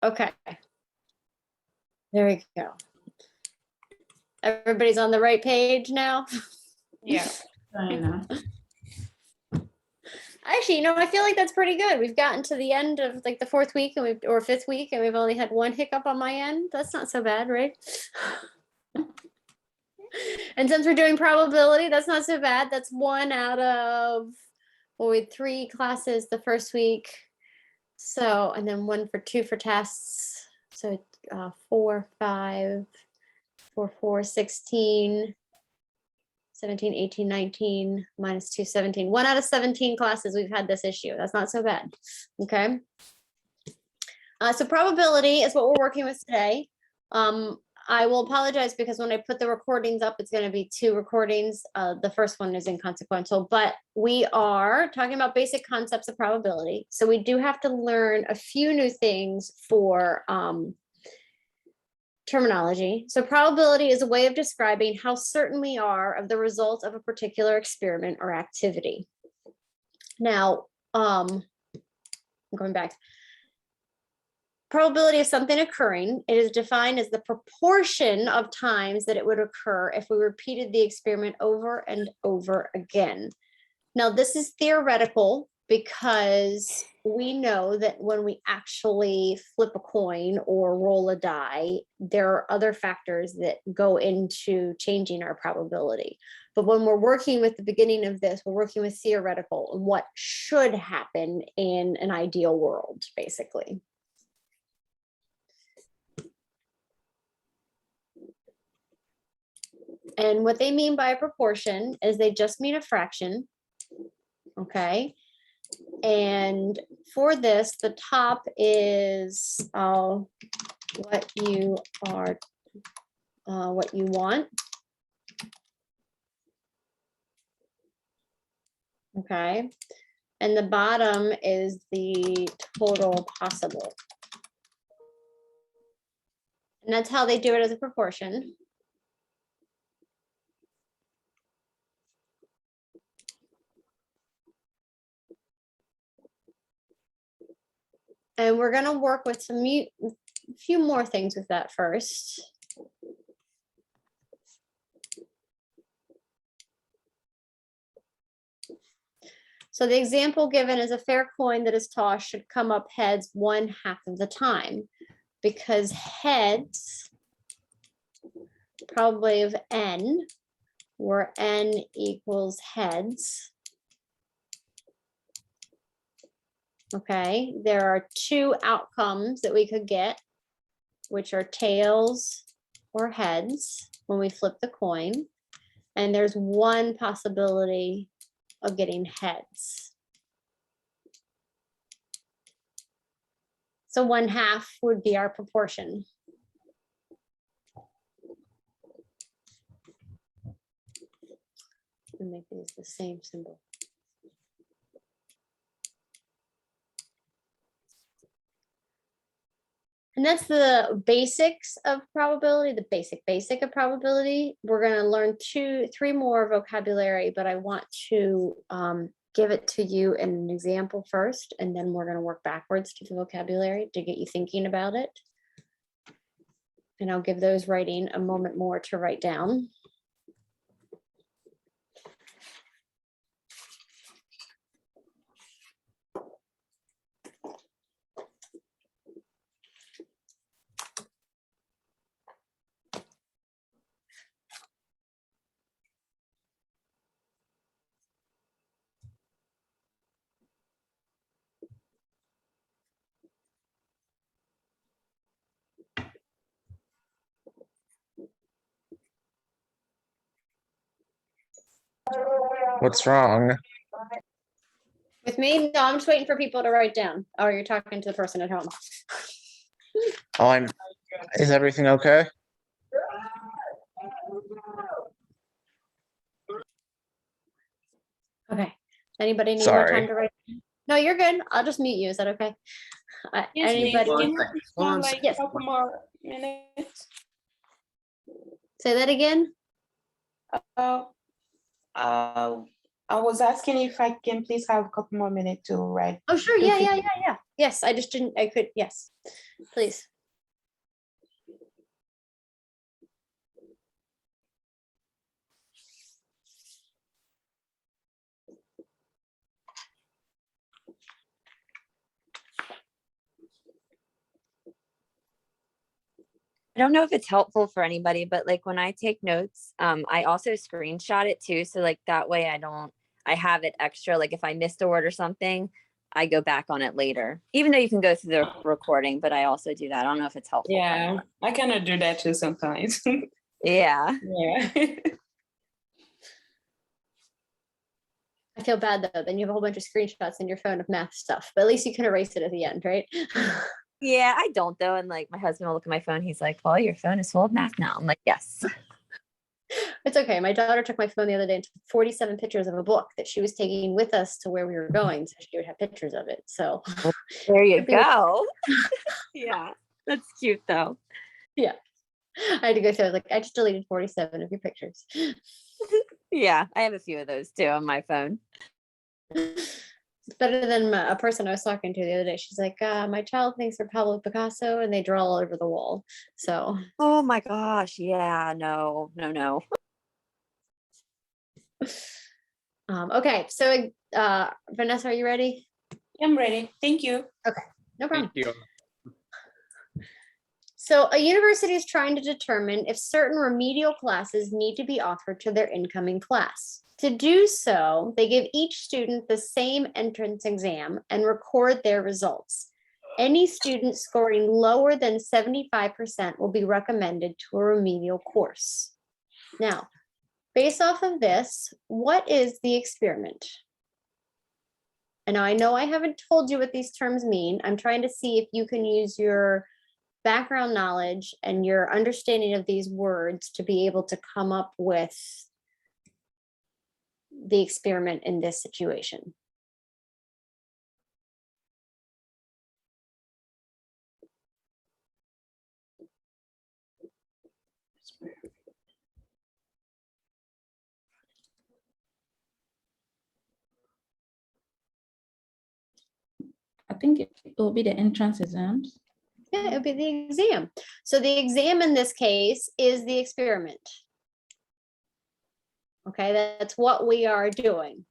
Okay. There we go. Everybody's on the right page now? Yeah. Actually, I feel like that's pretty good. We've gotten to the end of like the fourth week or fifth week, and we've only had one hiccup on my end. That's not so bad, right? And since we're doing probability, that's not so bad. That's one out of, well, we had 3 classes the first week. So, and then 2 for tests. So 4, 5, 4, 4, 16, 17, 18, 19, minus 2, 17. 1 out of 17 classes we've had this issue. That's not so bad. Okay. So probability is what we're working with today. I will apologize because when I put the recordings up, it's going to be 2 recordings. The first one is inconsequential, but we are talking about basic concepts of probability. So we do have to learn a few new things for terminology. So probability is a way of describing how certain we are of the result of a particular experiment or activity. Now, I'm going back. Probability of something occurring, it is defined as the proportion of times that it would occur if we repeated the experiment over and over again. Now, this is theoretical because we know that when we actually flip a coin or roll a die, there are other factors that go into changing our probability. But when we're working with the beginning of this, we're working with theoretical and what should happen in an ideal world, basically. And what they mean by a proportion is they just mean a fraction. Okay. And for this, the top is what you want. Okay. And the bottom is the total possible. And that's how they do it as a proportion. And we're going to work with a few more things with that first. So the example given is a fair coin that is tossed should come up heads 1/2 of the time, because heads, probability of n, where n equals heads. Okay, there are 2 outcomes that we could get, which are tails or heads when we flip the coin. And there's 1 possibility of getting heads. So 1/2 would be our proportion. And make these the same symbol. And that's the basics of probability, the basic of probability. We're going to learn 3 more vocabulary, but I want to give it to you in an example first, and then we're going to work backwards to the vocabulary to get you thinking about it. And I'll give those writing a moment more to write down. What's wrong? With me? No, I'm just waiting for people to write down. Oh, you're talking to the person at home. Oh, is everything okay? Okay. Anybody need more Sorry. time to write? No, you're good. I'll just mute you. Is that okay? Yes, Anybody? Can you respond like Yes. a couple more minutes? Say that again. I was asking if I can please have a couple more minutes to write. Oh, sure. Yeah. Yes, I just didn't, I could, yes, please. I don't know if it's helpful for anybody, but like when I take notes, I also screenshot it too. So like that way I have it extra. Like if I missed a word or something, I go back on it later, even though you can go through the recording, but I also do that. I don't know if it's helpful. for Yeah, anyone. I cannot do that too sometimes. Yeah. Yeah. I feel bad though, then you have a whole bunch of screenshots in your phone of math stuff, but at least you can erase it at the end, right? Yeah, I don't though. And like my husband will look at my phone. He's like, well, your phone is full of math now. I'm like, yes. It's okay. My daughter took my phone the other day and took 47 pictures of a book that she was taking with us to where we were going, so she would have pictures of it. So There you Could be- go. Yeah, that's cute though. yeah, I had to go through. I was like, I just deleted 47 of your pictures. Yeah, I have a few of those too on my phone. It's better than a person I was talking to the other day. She's like, my child thinks they're Pablo Picasso and they draw all over the wall. So Oh my gosh. Yeah, no. okay, so Vanessa, are you ready? I'm ready. Thank you. No problem. Thank you. So a university is trying to determine if certain remedial classes need to be offered to their incoming class. To do so, they give each student the same entrance exam and record their results. Any student scoring lower than 75% will be recommended to a remedial course. Now, based off of this, what is the experiment? And now I know I haven't told you what these terms mean. I'm trying to see if you can use your background knowledge and your understanding of these words to be able to come up with the experiment in this situation. I think it will be the entrance exams. Yeah, it would be the exam. So the exam in this case is the experiment. Okay, that's what we are doing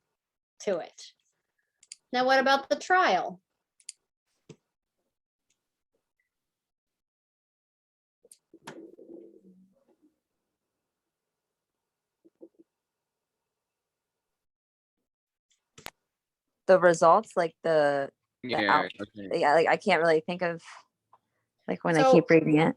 to it. Now, what about the trial? The results, like the Yeah. out- Okay. yeah, like I can't really think of like when I So- keep reading it.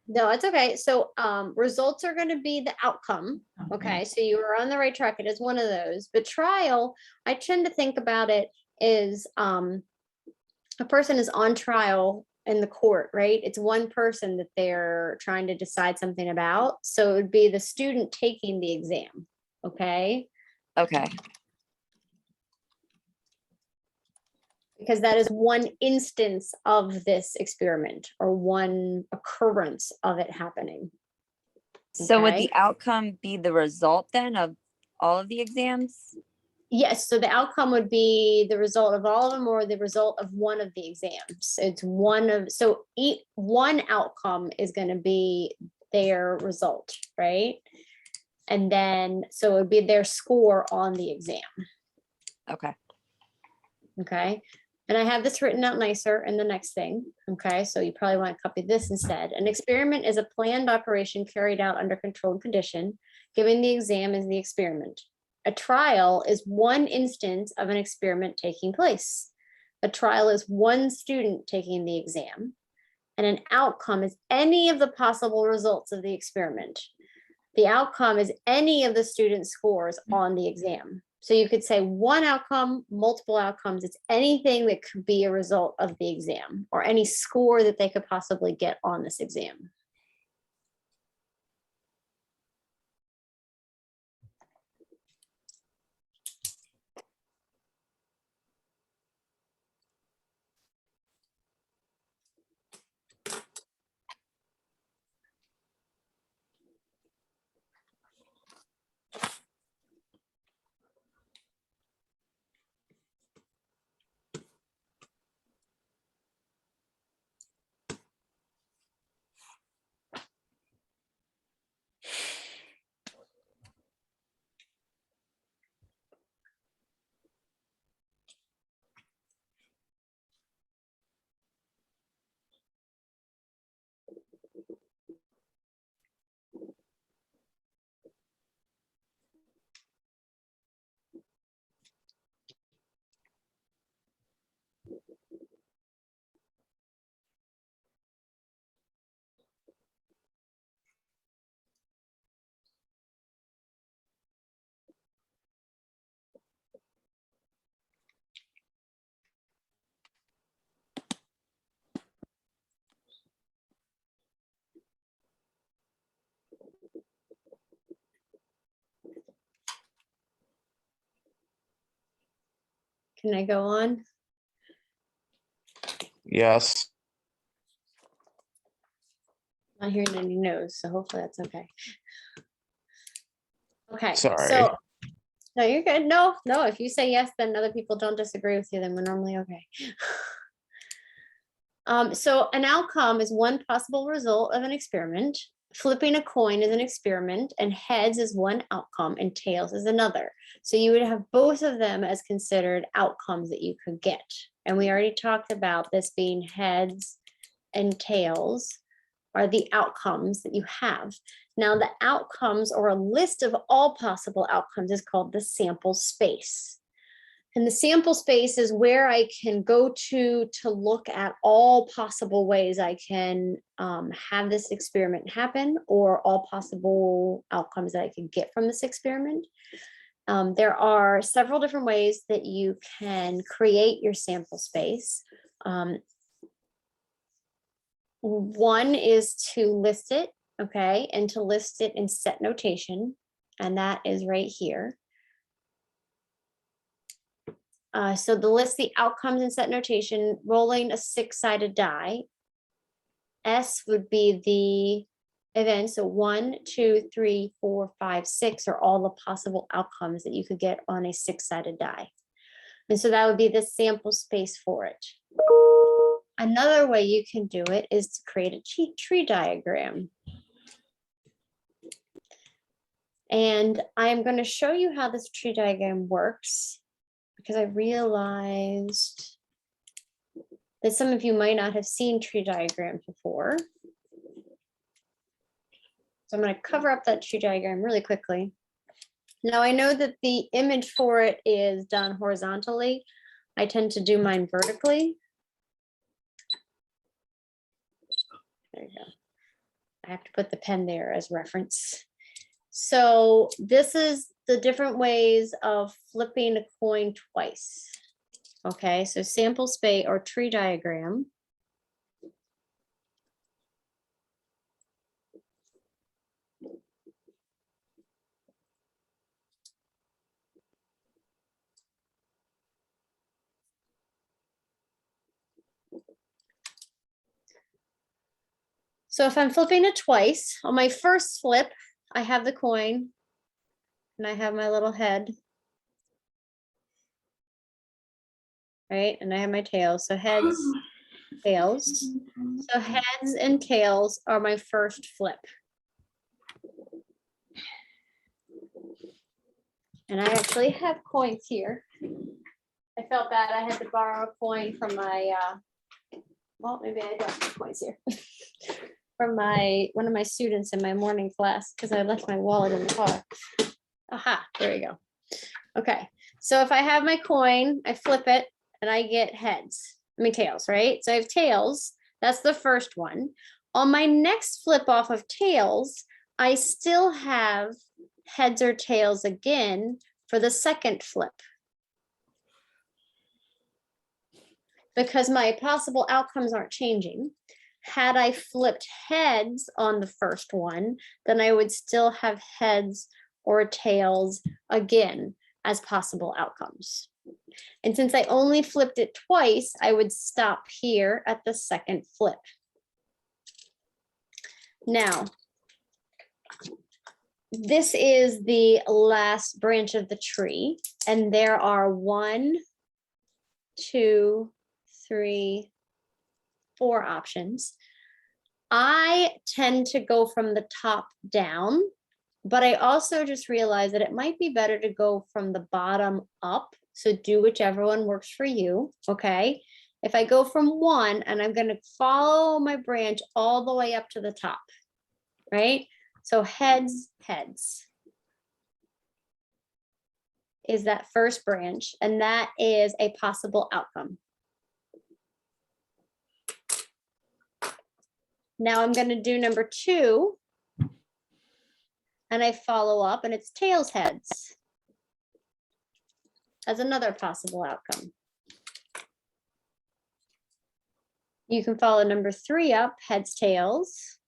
No, it's okay. So results are going to be the outcome. Okay, so you are on the right track. It is one of those. But trial, I tend to think about it is a person is on trial in the court, right? It's one person that they're trying to decide something about. So it would be the student taking the exam. Okay, Okay. because that is one instance of this experiment or one occurrence of it happening. So would Okay. the outcome be the result then of all of the exams? Yes, so the outcome would be the result of all of them or the result of one of the exams. It's one of, so one outcome is going to be their result, right? And then, so it would be their score on the exam, Okay. okay? And I have this written out nicer in the next thing, okay? So you probably want to copy this instead. An experiment is a planned operation carried out under controlled condition. Giving the exam is the experiment. A trial is one instance of an experiment taking place. A trial is one student taking the exam. And an outcome is any of the possible results of the experiment. The outcome is any of the student scores on the exam. So you could say one outcome, multiple outcomes. It's anything that could be a result of the exam or any score that they could possibly get on this exam. Can I go on? Yes. Not hearing any no's, so hopefully that's okay. Okay, Sorry. so, no, you're good. No, no, if you say yes, then other people don't disagree with you, then we're normally okay. So an outcome is one possible result of an experiment. Flipping a coin is an experiment, and heads is one outcome and tails is another. So you would have both of them as considered outcomes that you could get. And we already talked about this being heads and tails are the outcomes that you have. Now, the outcomes or a list of all possible outcomes is called the sample space. And the sample space is where I can go to look at all possible ways I can have this experiment happen, or all possible outcomes that I can get from this experiment. There are several different ways that you can create your sample space. One is to list it, okay, and to list it in set notation, and that is right here. So to list the outcomes in set notation, rolling a 6-sided die. S would be the event, so 1, 2, 3, 4, 5, 6 are all the possible outcomes that you could get on a 6-sided die. And so that would be the sample space for it. Another way you can do it is to create a tree diagram. And I'm going to show you how this tree diagram works, because I realized that some of you might not have seen tree diagrams before. So I'm going to cover up that tree diagram really quickly. Now I know that the image for it is done horizontally. I tend to do mine vertically. There you go. I have to put the pen there as reference. So this is the different ways of flipping a coin twice. Okay, so sample space or tree diagram. So if I'm flipping it twice, on my first flip, I have the coin and I have my little head. Right, and I have my tails, so heads, tails. So heads and tails are my first flip. And I actually have coins here. I felt bad I had to borrow a coin from my, well, maybe I don't have coins here. From one of my students in my morning class, because I left my wallet in the car. Aha, there you go. Okay, so if I have my coin, I flip it and I get heads, I mean tails, right? So I have tails, that's the first one. On my next flip off of tails, I still have heads or tails again for the second flip. Because my possible outcomes aren't changing. Had I flipped heads on the first one, then I would still have heads or tails again as possible outcomes. And since I only flipped it twice, I would stop here at the second flip. Now, this is the last branch of the tree, and there are 1, 2, 3, 4 options. I tend to go from the top down, but I also just realized that it might be better to go from the bottom up. So do whichever one works for you, okay? If I go from 1 and I'm gonna follow my branch all the way up to the top, right? So heads, heads is that first branch, and that is a possible outcome. Now I'm going to do number 2, and I follow up, and it's tails, heads as another possible outcome. You can follow number 3 up, heads, tails.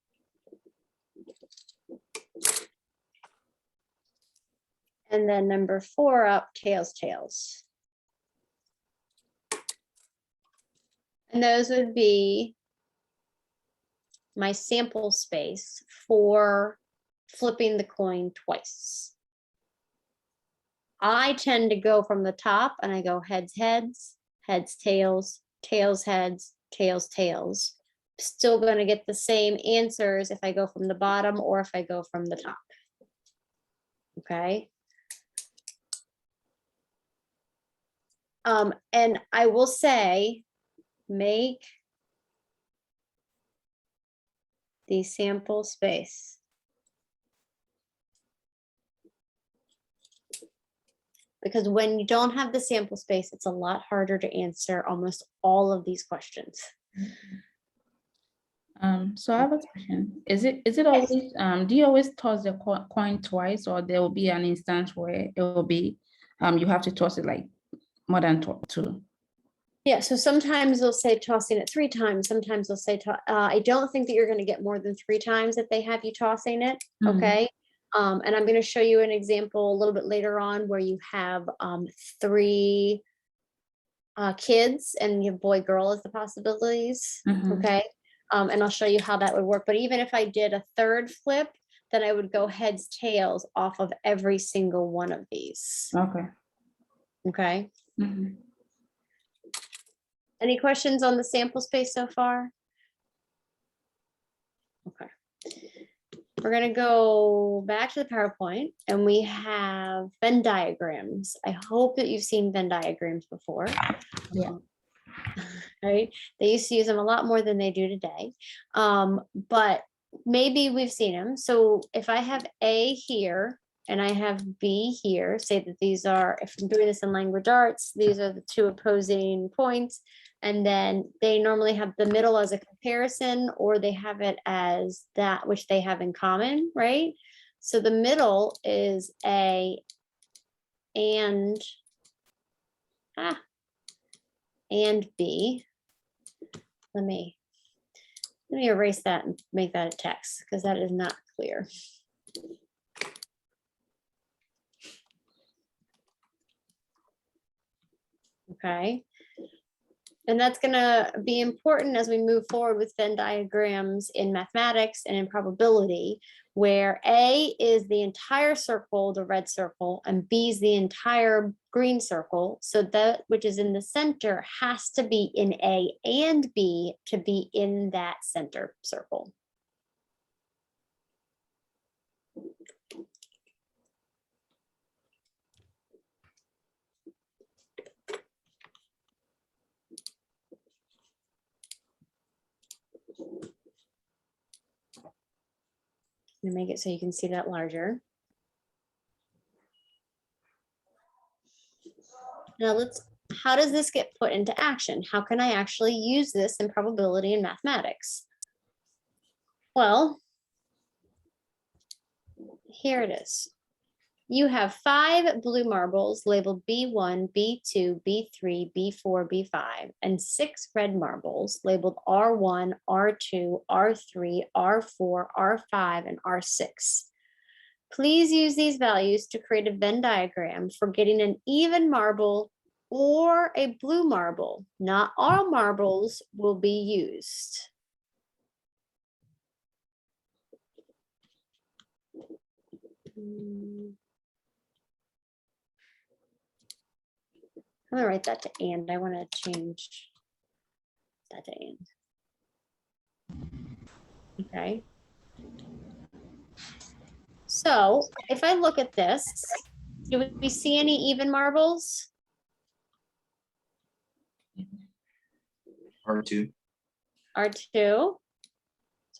And then number 4 up, tails, tails. And those would be my sample space for flipping the coin twice. I tend to go from the top and I go heads, heads, heads, tails, tails, heads, tails, tails. Still gonna get the same answers if I go from the bottom or if I go from the top. Okay. And I will say, make the sample space. Because when you don't have the sample space, it's a lot harder to answer almost all of these questions. So I have a question. Is it always, do you always toss the coin twice, or there will be an instance where it will be, you have to toss it like more than two? Yeah, so sometimes they'll say tossing it 3 times, sometimes they'll say, I don't think that you're gonna get more than 3 times that they have you tossing it, Mhm. okay? And I'm gonna show you an example a little bit later on where you have 3 kids and you have boy, girl as the possibilities, Mhm. okay? And I'll show you how that would work. But even if I did a 3rd flip, then I would go heads, tails off of every single one of these, Okay. okay? Mhm. Any questions on the sample space so far? Okay. We're gonna go back to the PowerPoint and we have Venn diagrams. I hope that you've seen Venn diagrams before. Yeah. Right? They used to use them a lot more than they do today. But maybe we've seen them. So if I have A here and I have B here, say that these are, if I'm doing this in language arts, these are the 2 opposing points. And then they normally have the middle as a comparison, or they have it as that which they have in common, right? So the middle is A and B. Let me erase that and make that a text because that is not clear. Okay. And that's gonna be important as we move forward with Venn diagrams in mathematics and in probability, where A is the entire circle, the red circle, and B is the entire green circle. So that which is in the center has to be in A and B to be in that center circle. I'm gonna make it so you can see that larger. Now how does this get put into action? How can I actually use this in probability and mathematics? Well, here it is. You have 5 blue marbles labeled B1, B2, B3, B4, B5, and 6 red marbles labeled R1, R2, R3, R4, R5, and R6. Please use these values to create a Venn diagram for getting an even marble or a blue marble. Not all marbles will be used. I'm gonna write that to and. I want to change that to and. Okay. So if I look at this, do we see any even marbles? R2. R2. So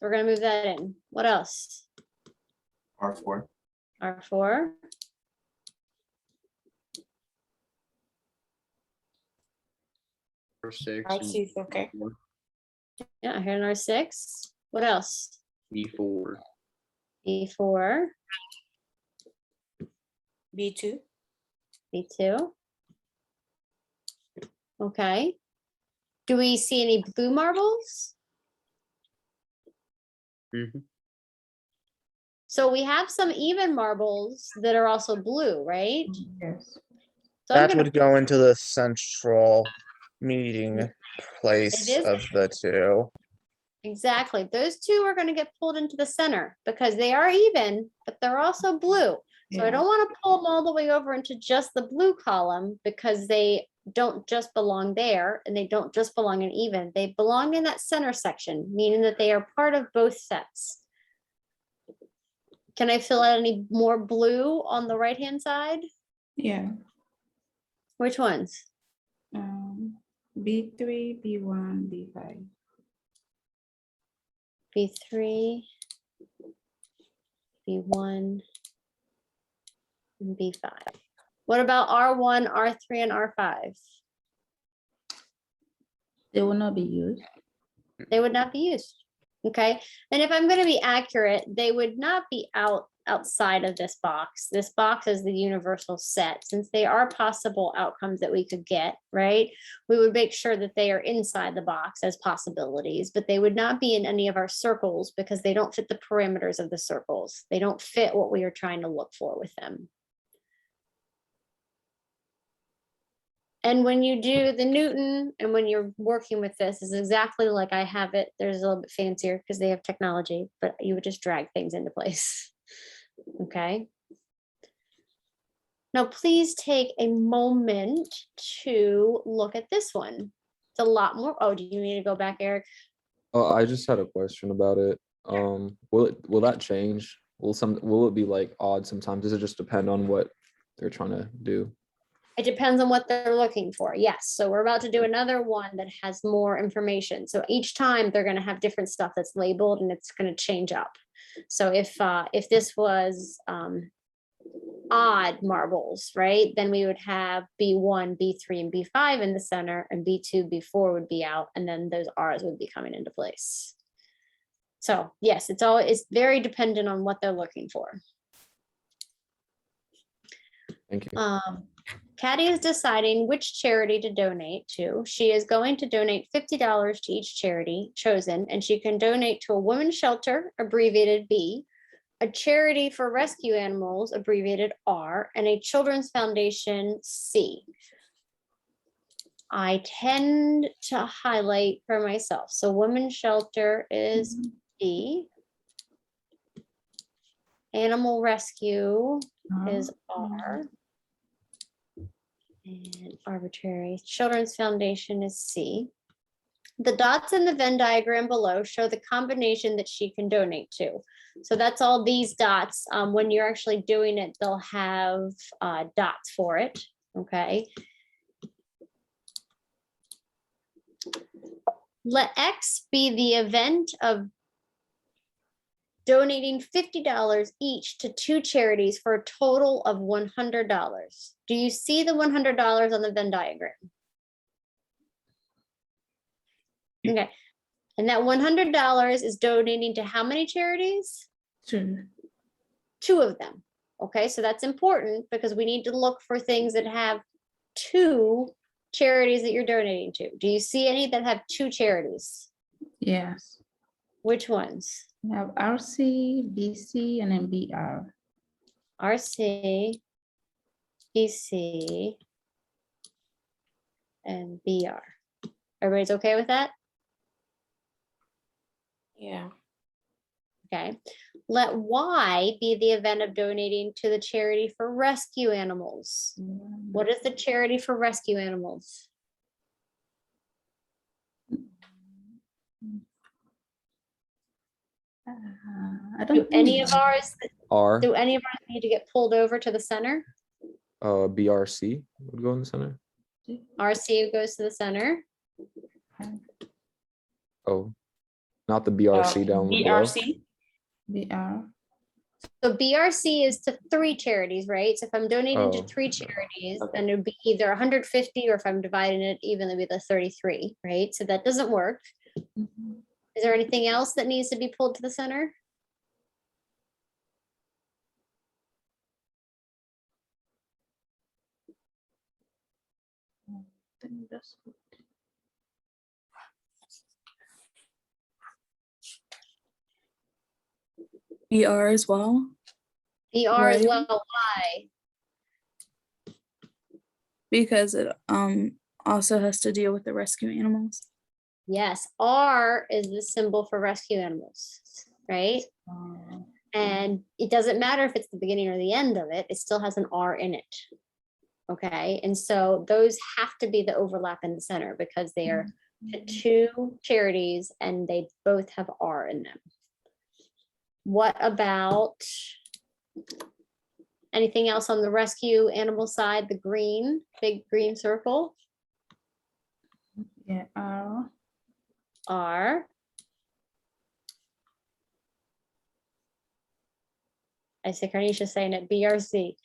we're gonna move that in. What else? R4. R4. R6. R6, okay. Yeah, I heard an R6. What else? B4. B4, B2. B2. Okay. Do we see any blue marbles? Mhm. So we have some even marbles that are also blue, right? Yes. So I'm That gonna would go into the central meeting. place It is. of the two. Exactly. Those two are going to get pulled into the center because they are even, but they're also blue. So I Yeah. don't want to pull them all the way over into just the blue column because they don't just belong there and they don't just belong in even. They belong in that center section, meaning that they are part of both sets. Can I fill out any more blue on the right-hand side? Yeah. Which ones? B3, B1, B5. B3, B1, and B5. What about R1, R3, and R5? They will not be used. They would not be used. Okay, and if I'm going to be accurate, they would not be outside of this box. This box is the universal set. Since they are possible outcomes that we could get, right? We would make sure that they are inside the box as possibilities, but they would not be in any of our circles because they don't fit the parameters of the circles. They don't fit what we are trying to look for with them. And when you do the Newton and when you're working with this is exactly like I have it. There's a little bit fancier because they have technology, but you would just drag things into place. Okay. Now, please take a moment to look at this one. It's a lot more. Oh, do you need to go back, Eric? Oh, I just had a question about it. Will that change? Will it be like odd sometimes? Does it just depend on what they're trying to do? It depends on what they're looking for. Yes. So we're about to do another one that has more information. So each time they're going to have different stuff that's labeled and it's going to change up. So if this was odd marbles, right, then we would have B1, B3, and B5 in the center, and B2, B4 would be out, and then those R's would be coming into place. So yes, it's very dependent on what they're looking for. Thank you. Caddy is deciding which charity to donate to. She is going to donate $50 to each charity chosen, and she can donate to a women's shelter, abbreviated B, a charity for rescue animals, abbreviated R, and a children's foundation, C. I tend to highlight for myself. So women's shelter is B. Animal rescue is R. And arbitrary. Children's Foundation is C. The dots in the Venn diagram below show the combination that she can donate to. So that's all these dots. When you're actually doing it, they'll have dots for it. Okay. Let X be the event of donating $50 each to two charities for a total of $100. Do you see the $100 on the Venn diagram? Okay, and that $100 is donating to how many charities? Two. Two of them. Okay, so that's important because we need to look for things that have two charities that you're donating to. Do you see any that have two charities? Yes. Which ones? We have RC, BC, and then BR. RC, BC, and BR. Everybody's okay with that? Yeah. Okay. Let Y be the event of donating to the charity for rescue animals. What is the charity for rescue animals? I Do don't any think of ours, R, do any of ours need to get pulled over to the center? BRC would go in the center. RC goes to the center. Oh, not the BRC down below. BRC. BR. So BRC is to three charities, right? So if I'm donating to Oh. three charities, Okay. then it would be either 150 or if I'm dividing it evenly with the 33, right? So that doesn't work. Mhm. Is there anything else that needs to be pulled to the center? I think that's it. BR as well. BR as Right. well, why? Because it also has to deal with the rescue animals. Yes, R is the symbol for rescue animals, right? And it doesn't matter if it's the beginning or the end of it, it still has an R in it. Okay, and so those have to be the overlap in the center because they are two charities and they both have R in them. What about anything else on the rescue animal side, the green, big green circle? Yeah, R. I see Carnisha saying it, BRC.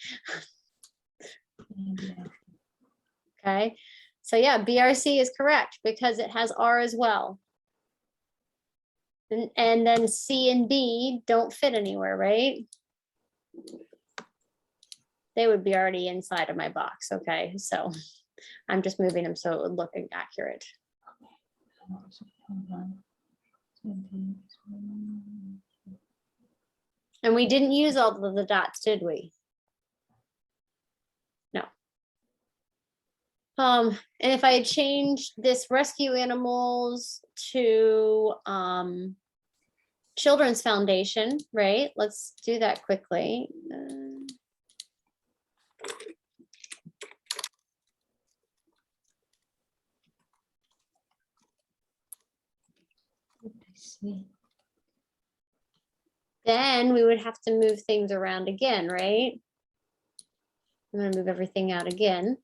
yeah. Okay, so yeah, BRC is correct because it has R as well. And then C and B don't fit anywhere, right? They would be already inside of my box, okay? So I'm just moving them so it would look accurate. And we didn't use all of the dots, did we? No. And if I had changed this rescue animals to Children's Foundation, right? Let's do that quickly. Then we would have to move things around again, right? I'm gonna move everything out again.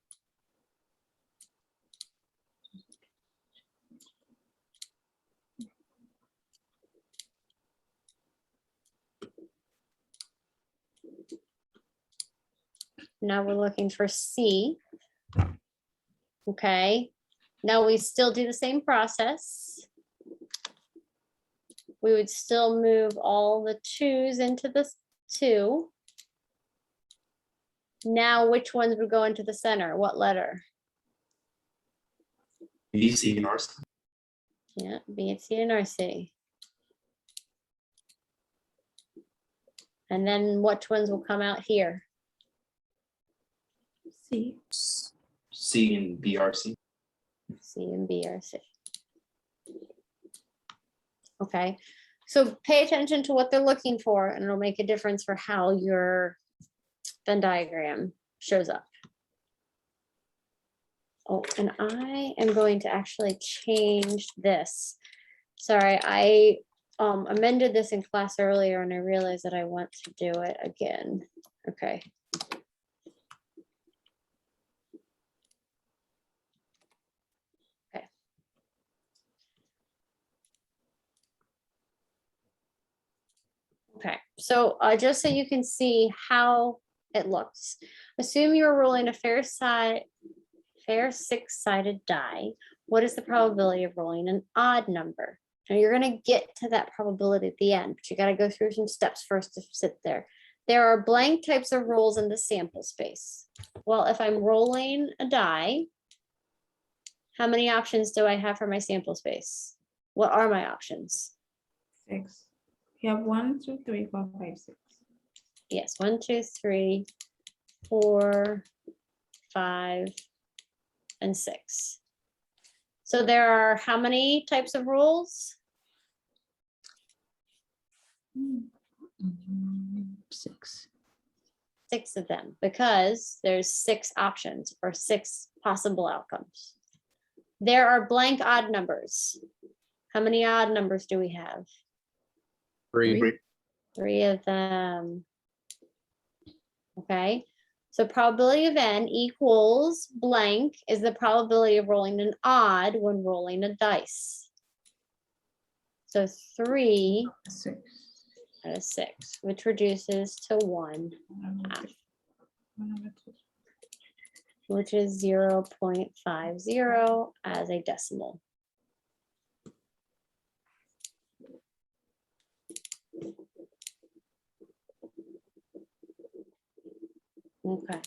Now we're looking for C. Okay, now we still do the same process. We would still move all the twos into the two. Now, which ones would go into the center? What letter? B, C, and R. Yeah, B, C, and RC. And then which ones will come out here? C. C and BRC. C and B, RC. Okay, so pay attention to what they're looking for and it'll make a difference for how your Venn diagram shows up. Oh, and I am going to actually change this. Sorry, I amended this in class earlier and I realized that I want to do it again. Okay. Okay. Okay, so just so you can see how it looks, assume you're rolling a fair six-sided die. What is the probability of rolling an odd number? Now you're gonna get to that probability at the end, but you gotta go through some steps first to sit there. There are blank types of rolls in the sample space. Well, if I'm rolling a die, how many options do I have for my sample space? What are my options? 6. You have 1, 2, 3, 4, 5, 6. Yes, 1, 2, 3, 4, 5, and 6. So there are how many types of rules? 6. 6 of them, because there's 6 options or 6 possible outcomes. There are blank odd numbers. How many odd numbers do we have? 3. 3 of them. Okay, so probability of n equals blank is the probability of rolling an odd when rolling a dice. So 3 6. out of 6, which reduces to 1 half, which is 0.50 as a decimal. Okay.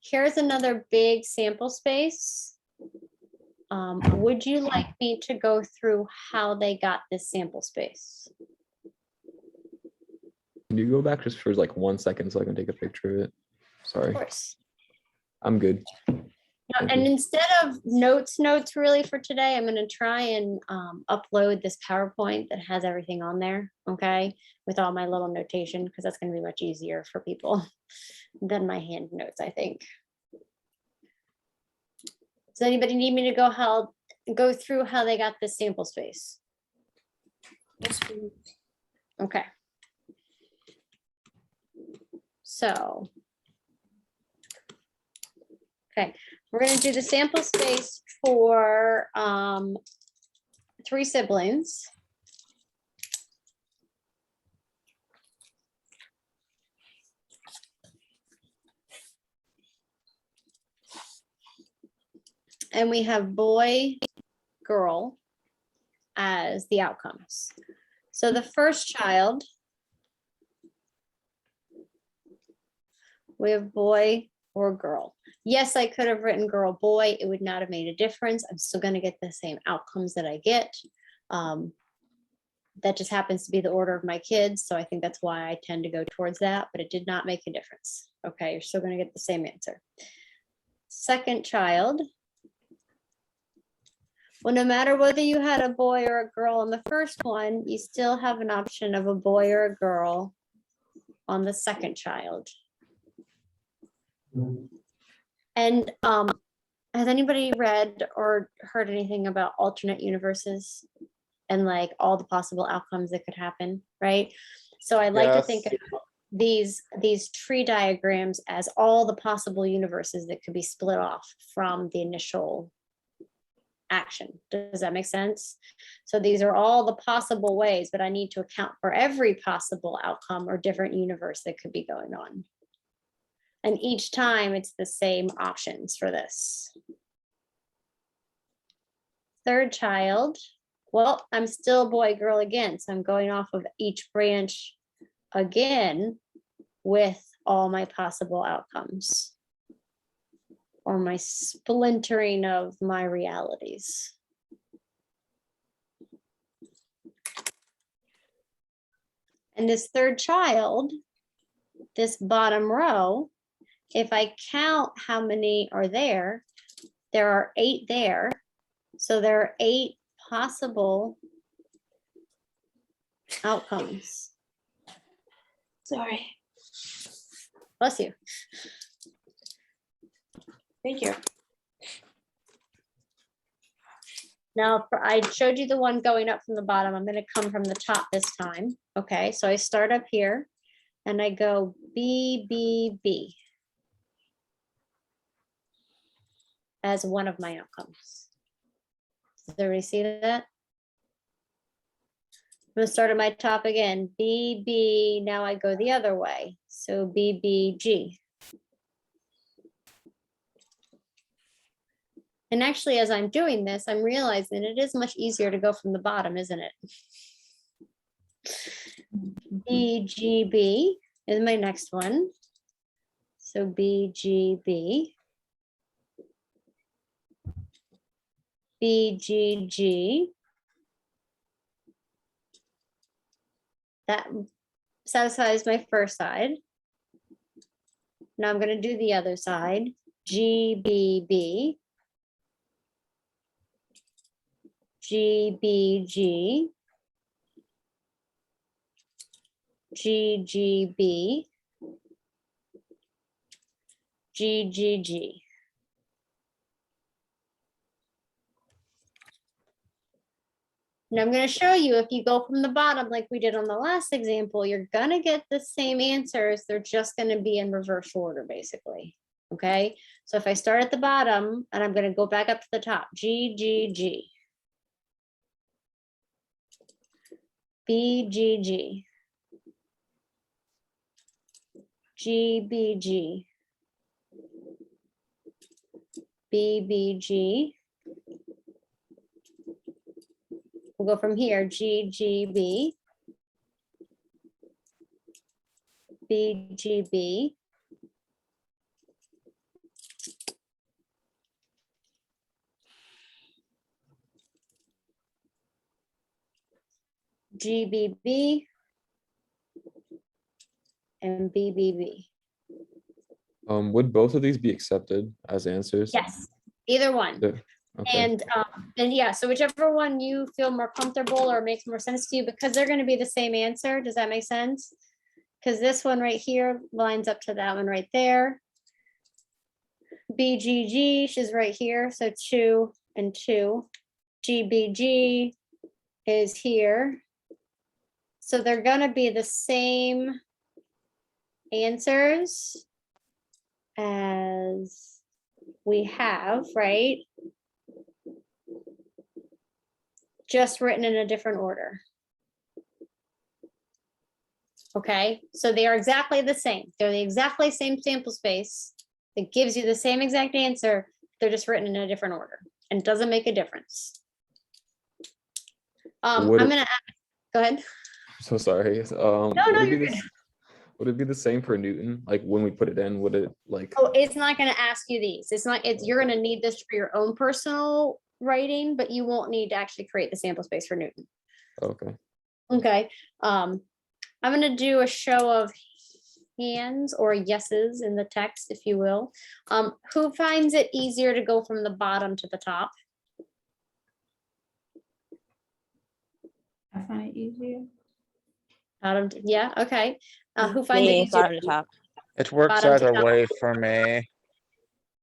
Here's another big sample space. Would you like me to go through how they got this sample space? Can you go back just for like 1 second so I can take a picture of it? Sorry, Of course. I'm good. Thank And you. instead of notes really for today, I'm gonna try and upload this PowerPoint that has everything on there, okay? With all my little notation, because that's gonna be much easier for people than my hand notes, I think. Does anybody need me to go through how they got this sample space? Yes, please. Okay. So. Okay, we're gonna do the sample space for 3 siblings. And we have boy, girl as the outcomes. So the first child, we have boy or girl. Yes, I could have written girl, boy. It would not have made a difference. I'm still going to get the same outcomes that I get. That just happens to be the order of my kids. So I think that's why I tend to go towards that, but it did not make a difference. Okay, you're still going to get the same answer. Second child. Well, no matter whether you had a boy or a girl on the first one, you still have an option of a boy or a girl on the second child. And has anybody read or heard anything about alternate universes and like all the possible outcomes that could happen, right? So I like to think Yes. of these tree diagrams as all the possible universes that could be split off from the initial action. Does that make sense? So these are all the possible ways, but I need to account for every possible outcome or different universe that could be going on. And each time it's the same options for this. Third child, well, I'm still boy, girl again. So I'm going off of each branch again with all my possible outcomes or my splintering of my realities. And this third child, this bottom row, if I count how many are there are 8 there. So there are 8 possible outcomes. Sorry. Bless you. Thank you. Now, I showed you the one going up from the bottom. I'm going to come from the top this time. Okay, so I start up here and I go B, B, B as one of my outcomes. Does everybody see that? I'm going to start at my top again. B, B, now I go the other way. So B, B, G. And actually, as I'm doing this, I'm realizing it is much easier to go from the bottom, isn't it? BGB is my next one. So BGB. BGG. That satisfies my first side. Now I'm going to do the other side. GBB. GBG, GGB, GGG. Now I'm going to show you if you go from the bottom like we did on the last example, you're going to get the same answers. They're just going to be in reverse order, basically. Okay, so if I start at the bottom and I'm going to go back up to the top, GGG. BGG, GBG, BBG. We'll go from here, GGB, BGB, GBB, and BBB. Would both of these be accepted as answers? Yes, either one. Yeah, okay, And yeah, so whichever one you feel more comfortable or makes more sense to you, because they're gonna be the same answer. Does that make sense? Because this one right here lines up to that one right there. BGG, she's right here, so 2 and 2. GBG is here. So they're gonna be the same answers as we have, right? Just written in a different order. Okay, so they are exactly the same. They're the exactly same sample space. It gives you the same exact answer. They're just written in a different order and it doesn't make a difference. I'm Would it- gonna, go ahead. so sorry. no, Would it be you're this? Would it be the same for Newton? Like when we put it in, would it like? Oh, it's not gonna ask you these. It's not, you're gonna need this for your own personal writing, but you won't need to actually create the sample space for Newton. Okay. Okay, I'm gonna do a show of hands or yeses in the text, if you will. Who finds it easier to go from the bottom to the top? I find it easier. Bottom, yeah, okay. Who finds it Me, easier? bottom to top. It works Bottom to either top. way for me.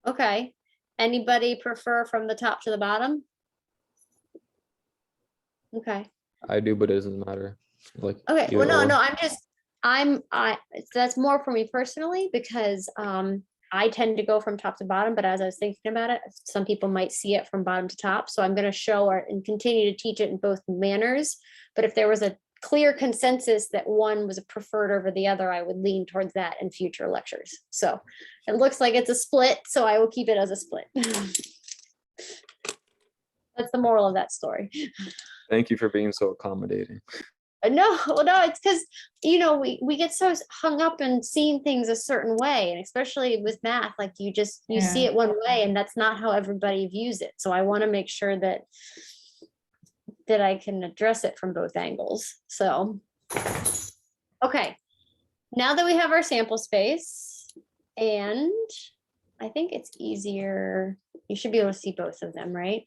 Okay, anybody prefer from the top to the bottom? Okay, I do, but it doesn't matter. Like. okay, well, either no, or. that's more for me personally, because I tend to go from top to bottom, but as I was thinking about it, some people might see it from bottom to top, so I'm gonna show and continue to teach it in both manners. But if there was a clear consensus that one was preferred over the other, I would lean towards that in future lectures. So it looks like it's a split, so I will keep it as a split. That's the moral of that story. Thank you for being so accommodating. No, well, no, it's because, you know, we get so hung up in seeing things a certain way, and especially with math, like you see Yeah. it one way and that's not how everybody views it. So I want to make sure that I can address it from both angles. So, okay, now that we have our sample space, and I think it's easier, you should be able to see both of them, right?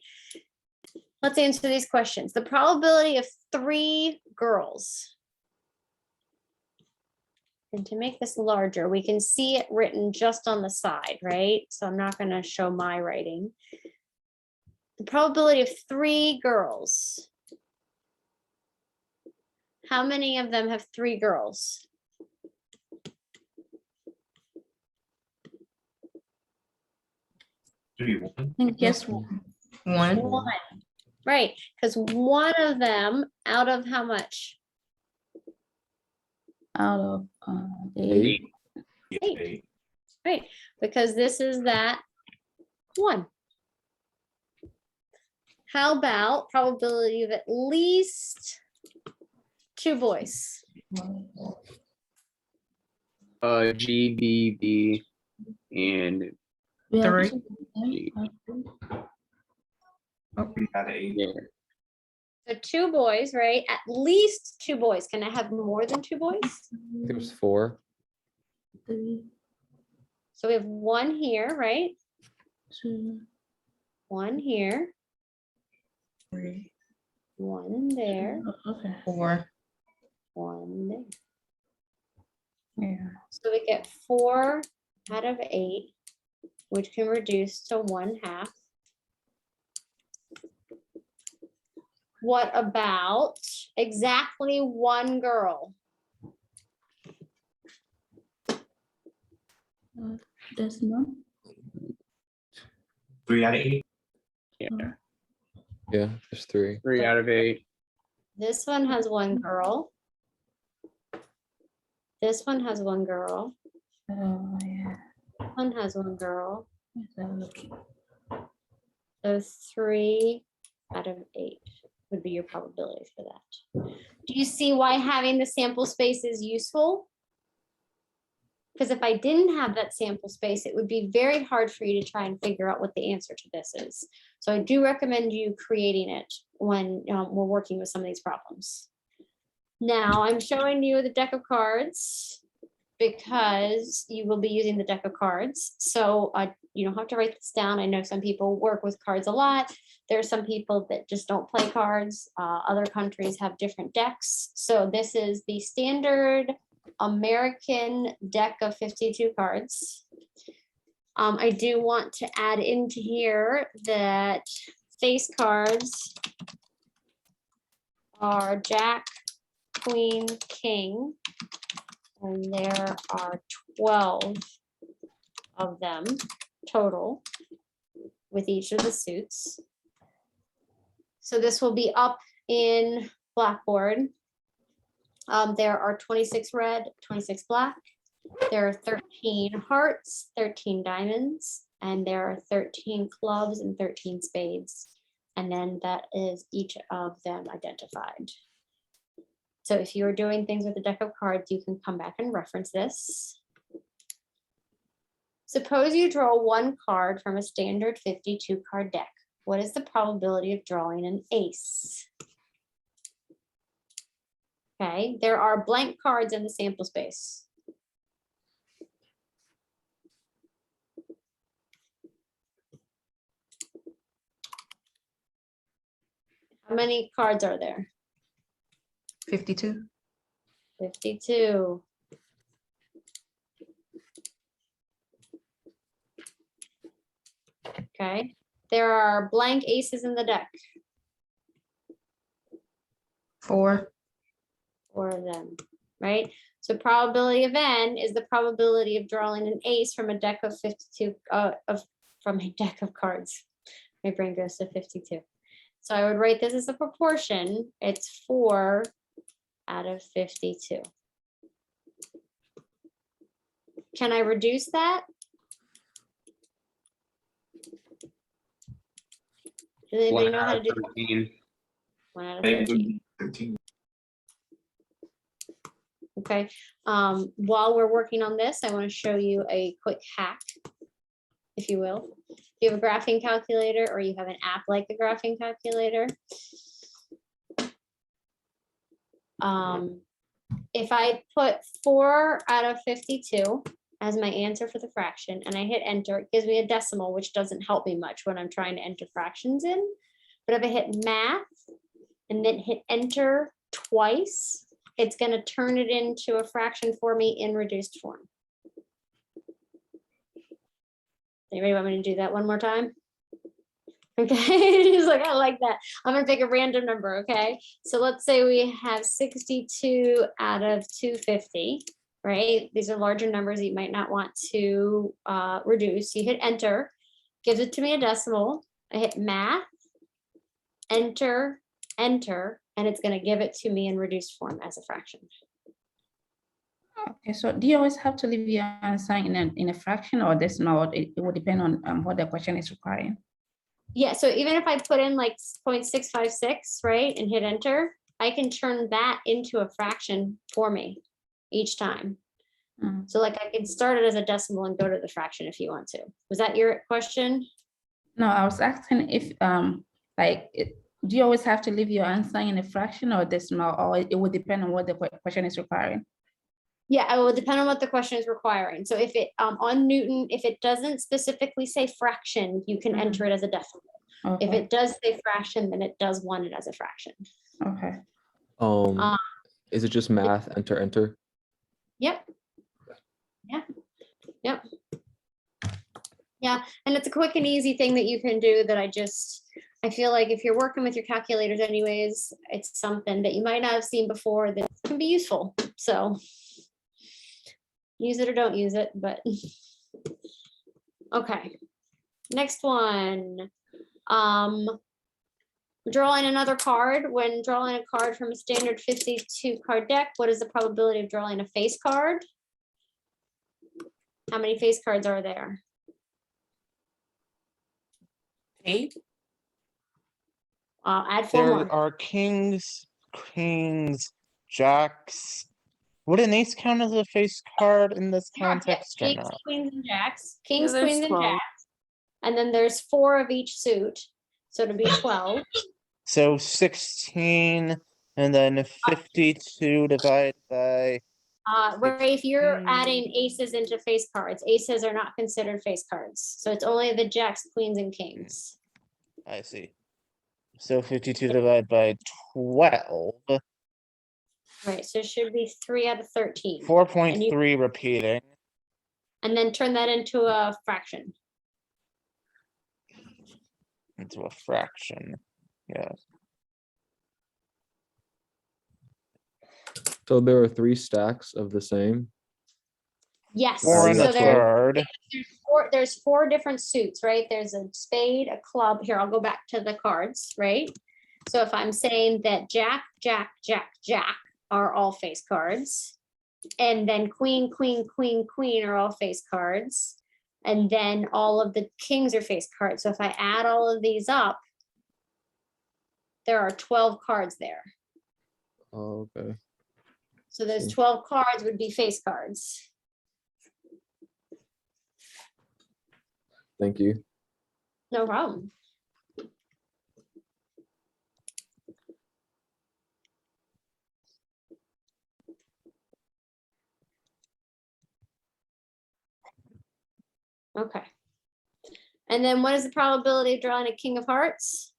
Let's answer these questions. The probability of 3 girls. And to make this larger, we can see it written just on the side, right? So I'm not going to show my writing. The probability of 3 girls. How many of them have 3 girls? I think just one. One. Right, because one of them out of how much? Out of 8. 8. Eight. Right, because this is that 1. How about probability of at least 2 boys? G, B, B, and We have Three. 2. 3 out of 8. yeah, So 2 boys, right? At least 2 boys. Can I have more than 2 boys? There's 4. 3, So we have 1 here, right? 2, 1 here, 1 there, okay. 4. 1 there. Yeah. So we get 4 out of 8, which can reduce to 1/2. What about exactly 1 girl? There's none. 3 out of 8. yeah, Yeah, there's 3. 3 out of 8. This one has 1 girl. This one has 1 girl. Oh, yeah. This one has 1 girl. Let's have a look. So 3 out of 8 would be your probability for that. Do you see why having the sample space is useful? Because if I didn't have that sample space, it would be very hard for you to try and figure out what the answer to this is. So I do recommend you creating it when we're working with some of these problems. Now I'm showing you the deck of cards. because you will be using the deck of cards. So you don't have to write this down. I know some people work with cards a lot. There are some people that just don't play cards. Other countries have different decks. So this is the standard American deck of 52 cards. I do want to add into here that face cards are Jack, Queen, King, and there are 12 of them total with each of the suits. So this will be up in Blackboard. There are 26 red, 26 black. There are 13 hearts, 13 diamonds, and there are 13 clubs and 13 spades. And then that is each of them identified. So if you're doing things with a deck of cards, you can come back and reference this. Suppose you draw one card from a standard 52 card deck. What is the probability of drawing an ace? Okay, there are blank cards in the sample space. How many cards are there? 52. 52. Okay, there are blank aces in the deck. 4. 4 of them, right? So probability of n is the probability of drawing an ace from a deck of 52, from a deck of cards. My brain goes to 52. So I would write this as a proportion. It's 4 out of 52. Can I reduce that? Does anybody One know how out to of do that? 13. 1 out of It would 13. be 13. Okay, while we're working on this, I want to show you a quick hack, if you will. If you have a graphing calculator or you have an app like the graphing calculator, if I put 4 out of 52 as my answer for the fraction and I hit enter, it gives me a decimal, which doesn't help me much when I'm trying to enter fractions in. But if I hit math and then hit enter twice, it's going to turn it into a fraction for me in reduced form. Anybody want me to do that one more time? Okay, he's like, I like that. I'm gonna pick a random number, okay? So let's say we have 62 out of 250, right? These are larger numbers that you might not want to reduce. You hit enter, gives it to me a decimal. I hit math, enter, enter, and it's gonna give it to me in reduced form as a fraction. Okay, so do you always have to leave your answer in a fraction or decimal? It will depend on what the question is requiring. Yeah, so even if I put in like 0.656, right, and hit enter, I can turn that into a fraction for me each time. Mm. So like I can start it as a decimal and go to the fraction if you want to. Was that your question? No, I was asking if do you always have to leave your answer in a fraction or decimal, or it would depend on what the question is requiring? Yeah, it will depend on what the question is requiring. So if it on Newton, if it doesn't specifically say fraction, you can enter it as a decimal. If Okay, it does say fraction, then it does want it as a fraction. okay. Is it just math, enter, enter? Yep. Yeah. Yep. Yeah, and it's a quick and easy thing that you can do that I feel like if you're working with your calculators anyways, it's something that you might not have seen before that can be useful. So use it or don't use it, but okay. Next one. Drawing another card. When drawing a card from a standard 52 card deck, what is the probability of drawing a face card? How many face cards are there? 8. Add 4 There more. are kings, queens, jacks. Would an ace count as a face card in this Sure, yeah, context or Kings, not? queens, and jacks. Kings, there's queens, and 12. jacks. And then there's 4 of each suit. So it'll be 12. So 16 and then 52 divided by Where if you're 16. adding aces into face cards, aces are not considered face cards. So it's only the jacks, queens, and kings. I see. So 52 divided by 12, Right, so it should be 3 out of 13. 4.3 repeating. And then turn that into a fraction. Into a fraction. Yeah. So there are 3 stacks of the same. Yes, Four and so a there, third. there's 4 different suits, right? There's a spade, a club. Here, I'll go back to the cards, right? So if I'm saying that jack, jack, jack, jack are all face cards, and then queen, queen, queen, queen are all face cards, and then all of the kings are face cards. So if I add all of these up, there are 12 cards there. Oh, okay. So those See. 12 cards would be face cards. Thank you. No problem. Okay. And then what is the probability of drawing a king of hearts?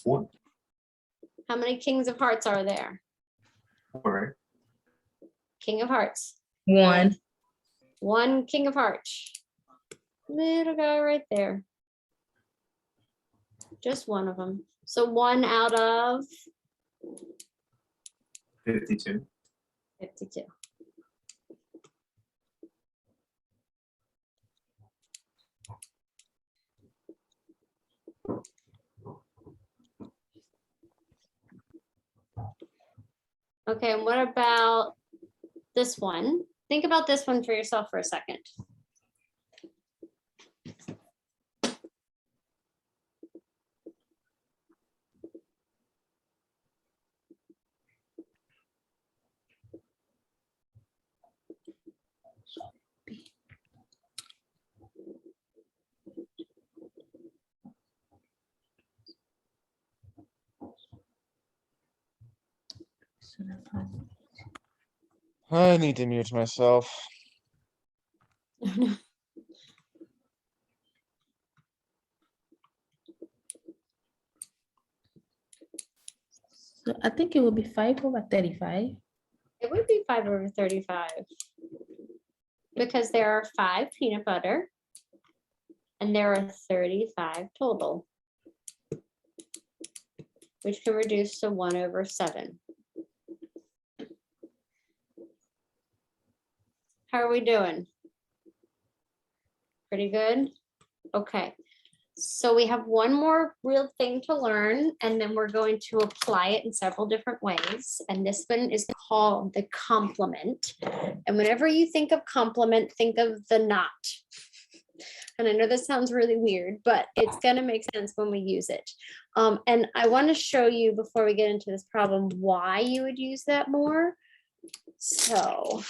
4. How many kings of hearts are there? 4, right? King of hearts. 1. 1 king of hearts. Little guy right there. Just one of them. So 1 out of 52. 52. Okay, and what about this one? Think about this one for yourself for a second. I need to mute myself. So I think it will be 5/35. It would be 5/35. Because there are 5 peanut butter. And there are 35 total. Which can reduce to 1/7. How are we doing? Pretty good? Okay. So we have one more real thing to learn, and then we're going to apply it in several different ways. And this one is called the complement. And whenever you think of complement, think of the not. And I know this sounds really weird, but it's going to make sense when we use it. And I want to show you before we get into this problem why you would use that more. So,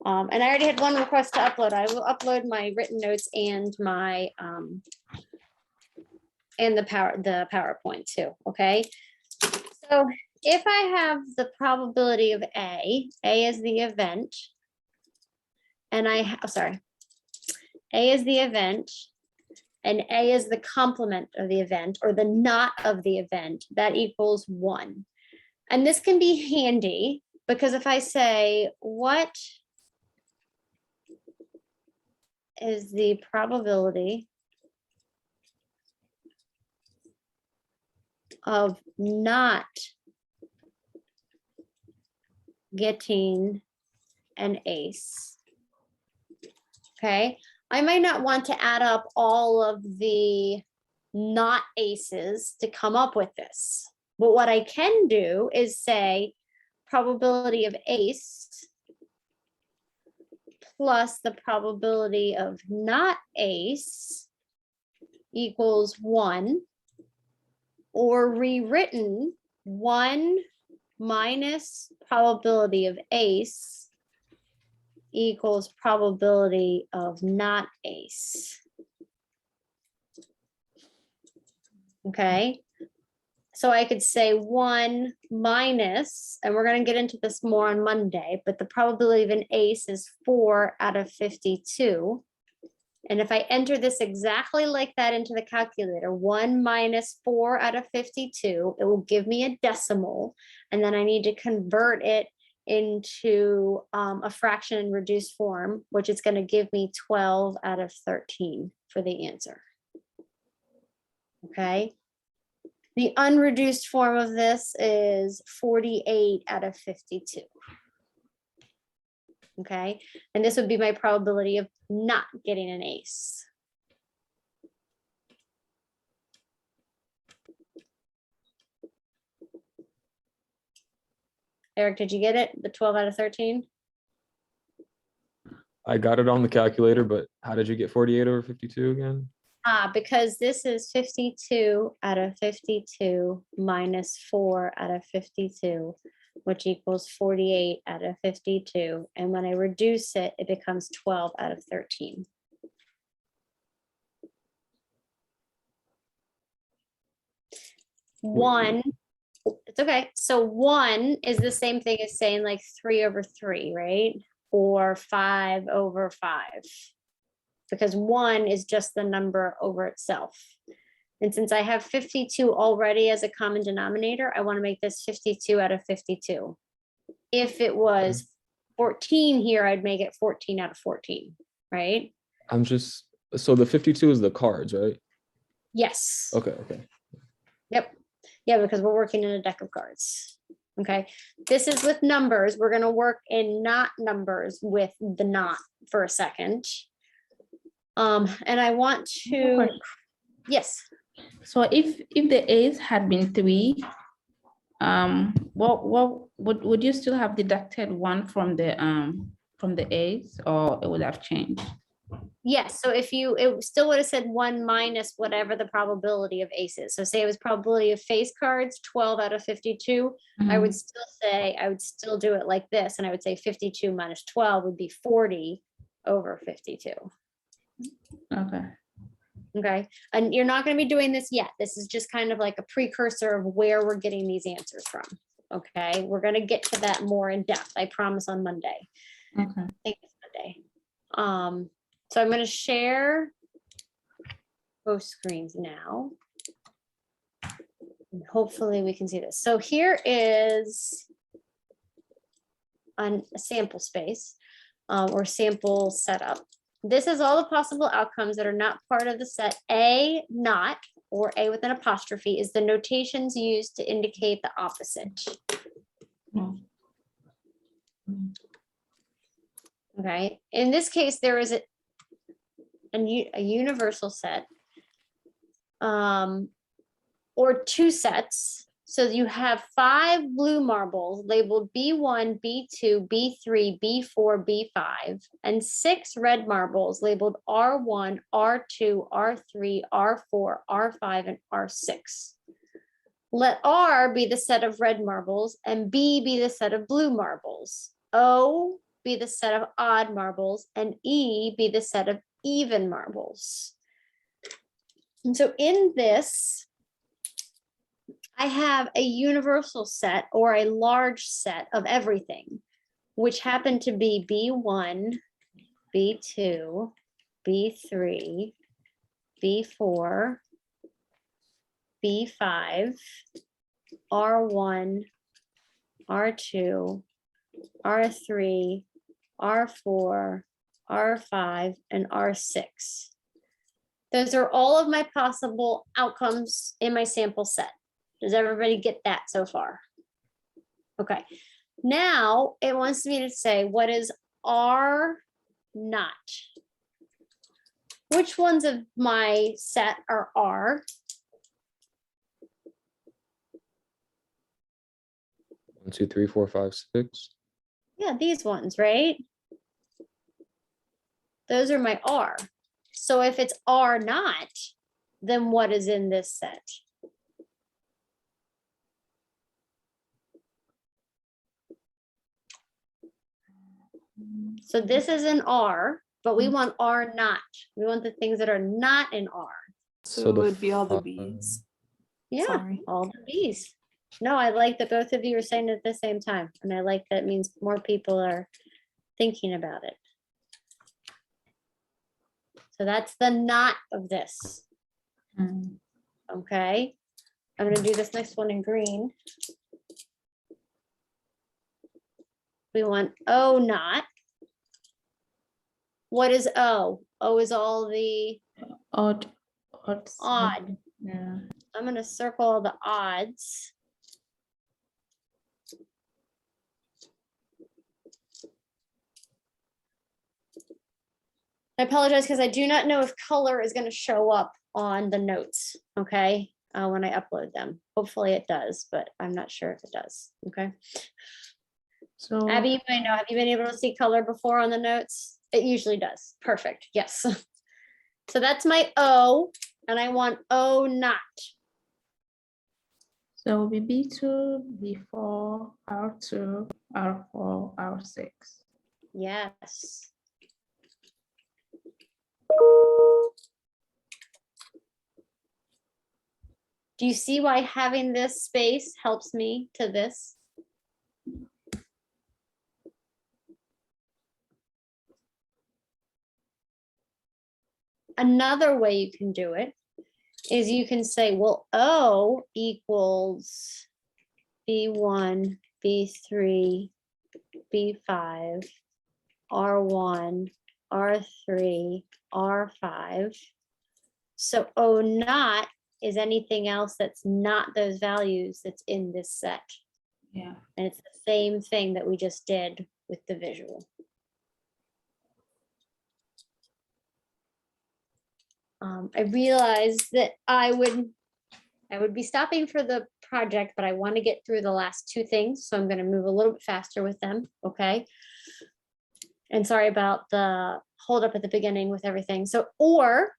and I already had one request to upload. I will upload my written notes and my and the PowerPoint too. Okay. So if I have the probability of A is the event, and A is the event, and A is the complement of the event or the not of the event, that equals 1. And this can be handy because if I say, what is the probability of not getting an ace? Okay, I might not want to add up all of the not aces to come up with this. But what I can do is say probability of ace plus the probability of not ace equals 1, or rewritten 1 minus probability of ace equals probability of not ace. Okay, So I could say 1 minus, and we're gonna get into this more on Monday, but the probability of an ace is 4 out of 52. And if I enter this exactly like that into the calculator, 1 minus 4 out of 52, it will give me a decimal. And then I need to convert it into a fraction in reduced form, which is going to give me 12 out of 13 for the answer. Okay. The unreduced form of this is 48 out of 52. Okay, and this would be my probability of not getting an ace. Eric, did you get it? The 12 out of 13? I got it on the calculator, but how did you get 48 over 52 again? Because this is 52 out of 52 minus 4 out of 52, which equals 48 out of 52. And when I reduce it, it becomes 12 out of 13. One, it's okay. So 1 is the same thing as saying like 3 over 3, right? Or 5 over 5. Because 1 is just the number over itself. And since I have 52 already as a common denominator, I want to make this 52 out of 52. If it was 14 here, I'd make it 14 out of 14, right? I'm just, so the 52 is the cards, right? Yes. Okay. Yep. Yeah, because we're working in a deck of cards. Okay. This is with numbers. We're going to work in not numbers with the not for a second. And I want to, yes. So if the ace had been 3, what would you still have deducted 1 from the ace, or it would have changed? Yes, so if you, it still would have said 1 minus whatever the probability of aces. So say it was probability of face cards, 12 out of 52. I would still say, I would still do it like this. And I would say 52 minus 12 would be 40 over 52. Okay. Okay, and you're not going to be doing this yet. This is just kind of like a precursor of where we're getting these answers from. Okay, we're going to get to that more in depth, I promise, on Monday. Okay. I think it's Monday. So I'm going to share both screens now. And hopefully we can see this. So here is a sample space or sample setup. This is all the possible outcomes that are not part of the set. A not, or A with an apostrophe, is the notations used to indicate the opposite. Okay, in this case, there is a universal set or 2 sets. So you have 5 blue marbles labeled B1, B2, B3, B4, B5, and 6 red marbles labeled R1, R2, R3, R4, R5, and R6. Let R be the set of red marbles and B be the set of blue marbles. O be the set of odd marbles and E be the set of even marbles. And so in this, I have a universal set or a large set of everything, which happen to be B1, B2, B3, B4, B5, R1, R2, R3, R4, R5, and R6. Those are all of my possible outcomes in my sample set. Does everybody get that so far? Okay, now it wants me to say, what is R not? Which ones of my set are R? 1, 2, 3, 4, 5, 6. Yeah, these ones, right? Those are my R. So if it's R not, then what is in this set? So this is an R, but we want R not. We want the things that are not in R. So it the would be all the five- Bs. Yeah, Sorry. all the Bs. No, I like that both of you are saying it at the same time. And I like that means more people are thinking about it. So that's the not of this. Mm. Okay. I'm gonna do this next one in green. We want O not. What is O? O is all the Odd. odd. Yeah. I'm gonna circle all the odds. I apologize because I do not know if color is going to show up on the notes, okay, when I upload them. Hopefully it does, but I'm not sure if it does, okay? So Abby, you might know, have you been able to see color before on the notes? It usually does. Perfect, yes. So that's my O, and I want O not. so it will be B2, B4, R2, R4, R6. Yes. Do you see why having this space helps me to this? Another way you can do it is you can say, well, O equals B1, B3, B5, R1, R3, R5. So O not is anything else that's not those values that's in this set. Yeah. And it's the same thing that we just did with the visual. I realized that I would be stopping for the project, but I want to get through the last two things, so I'm going to move a little bit faster with them, okay? And sorry about the hold up at the beginning with everything. So, or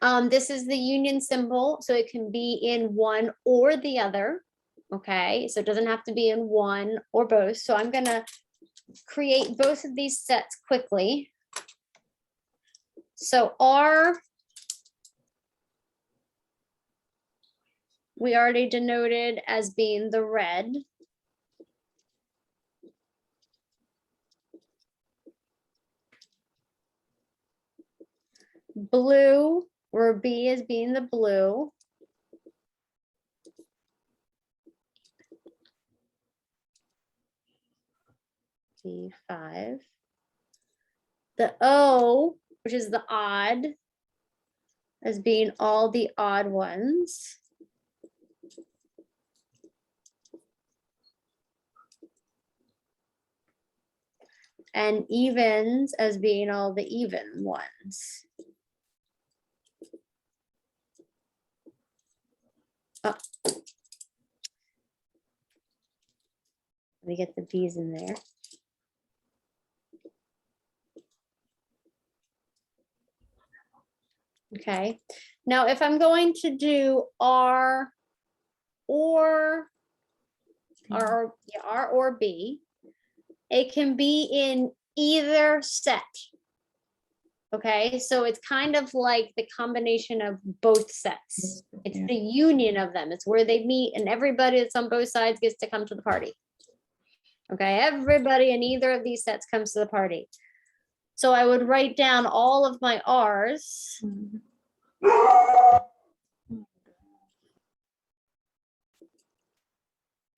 this is the union symbol, so it can be in one or the other, okay? So it doesn't have to be in one or both. So I'm going to create both of these sets quickly. So R, we already denoted as being the red. Blue, where B is being the blue. B5. The O, which is the odd, as being all the odd ones. And evens as being all the even ones. Oh. Let me get the B's in there. Okay, now if I'm going to do R or B, it can be in either set. Okay, so it's kind of like the combination of both sets. It's Yeah. the union of them. It's where they meet and everybody that's on both sides gets to come to the party. Okay, everybody in either of these sets comes to the party. So I would write down all of my R's. Mhm.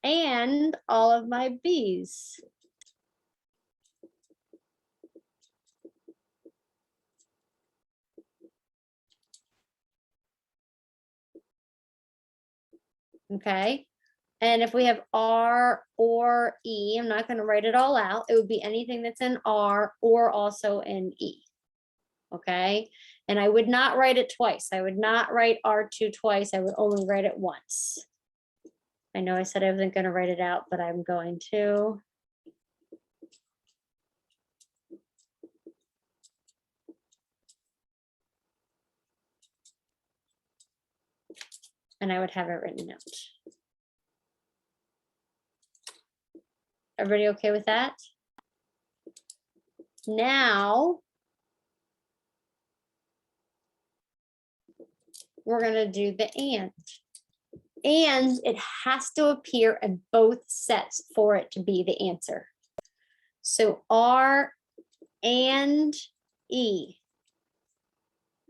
And all of my B's. Okay, and if we have R or E, I'm not going to write it all out. It would be anything that's in R or also in E. Okay, and I would not write it twice. I would not write R2 twice. I would only write it once. I know I said I wasn't going to write it out, but I'm going to. And I would have it written out. Everybody okay with that? Now we're going to do the and. and it has to appear in both sets for it to be the answer. So R and E.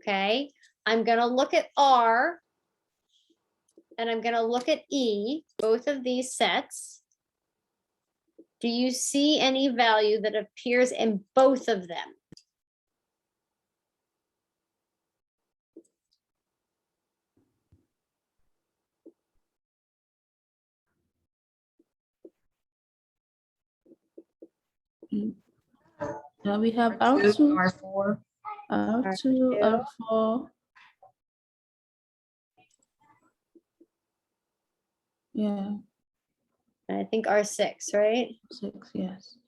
Okay, I'm gonna look at R and I'm gonna look at E, both of these sets. Do you see any value that appears in both of them? Now we have R2, R2, R4. R2, R4. Yeah, I think R6, right? 6, yes.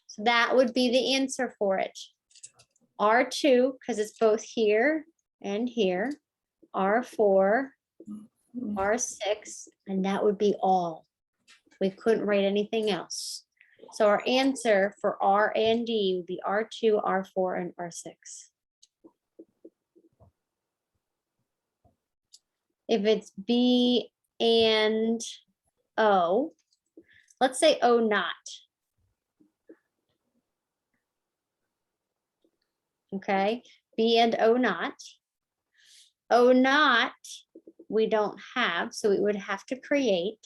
So that would be the answer for it. R2, because it's both here and here. R4, R6, and that would be all. We couldn't write anything else. So our answer for R and D would be R2, R4, and R6. If it's B and O, let's say O not. Okay, B and O not. O not, we don't have, so we would have to create.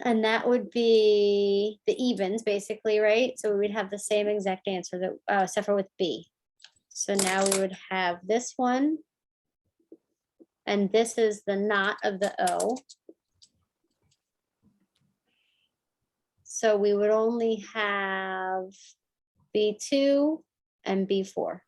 And that would be the evens, basically, right? So we'd have the same exact answer that, except for with B. So now we would have this one. And this is the not of the O. So we would only have B2 and B4.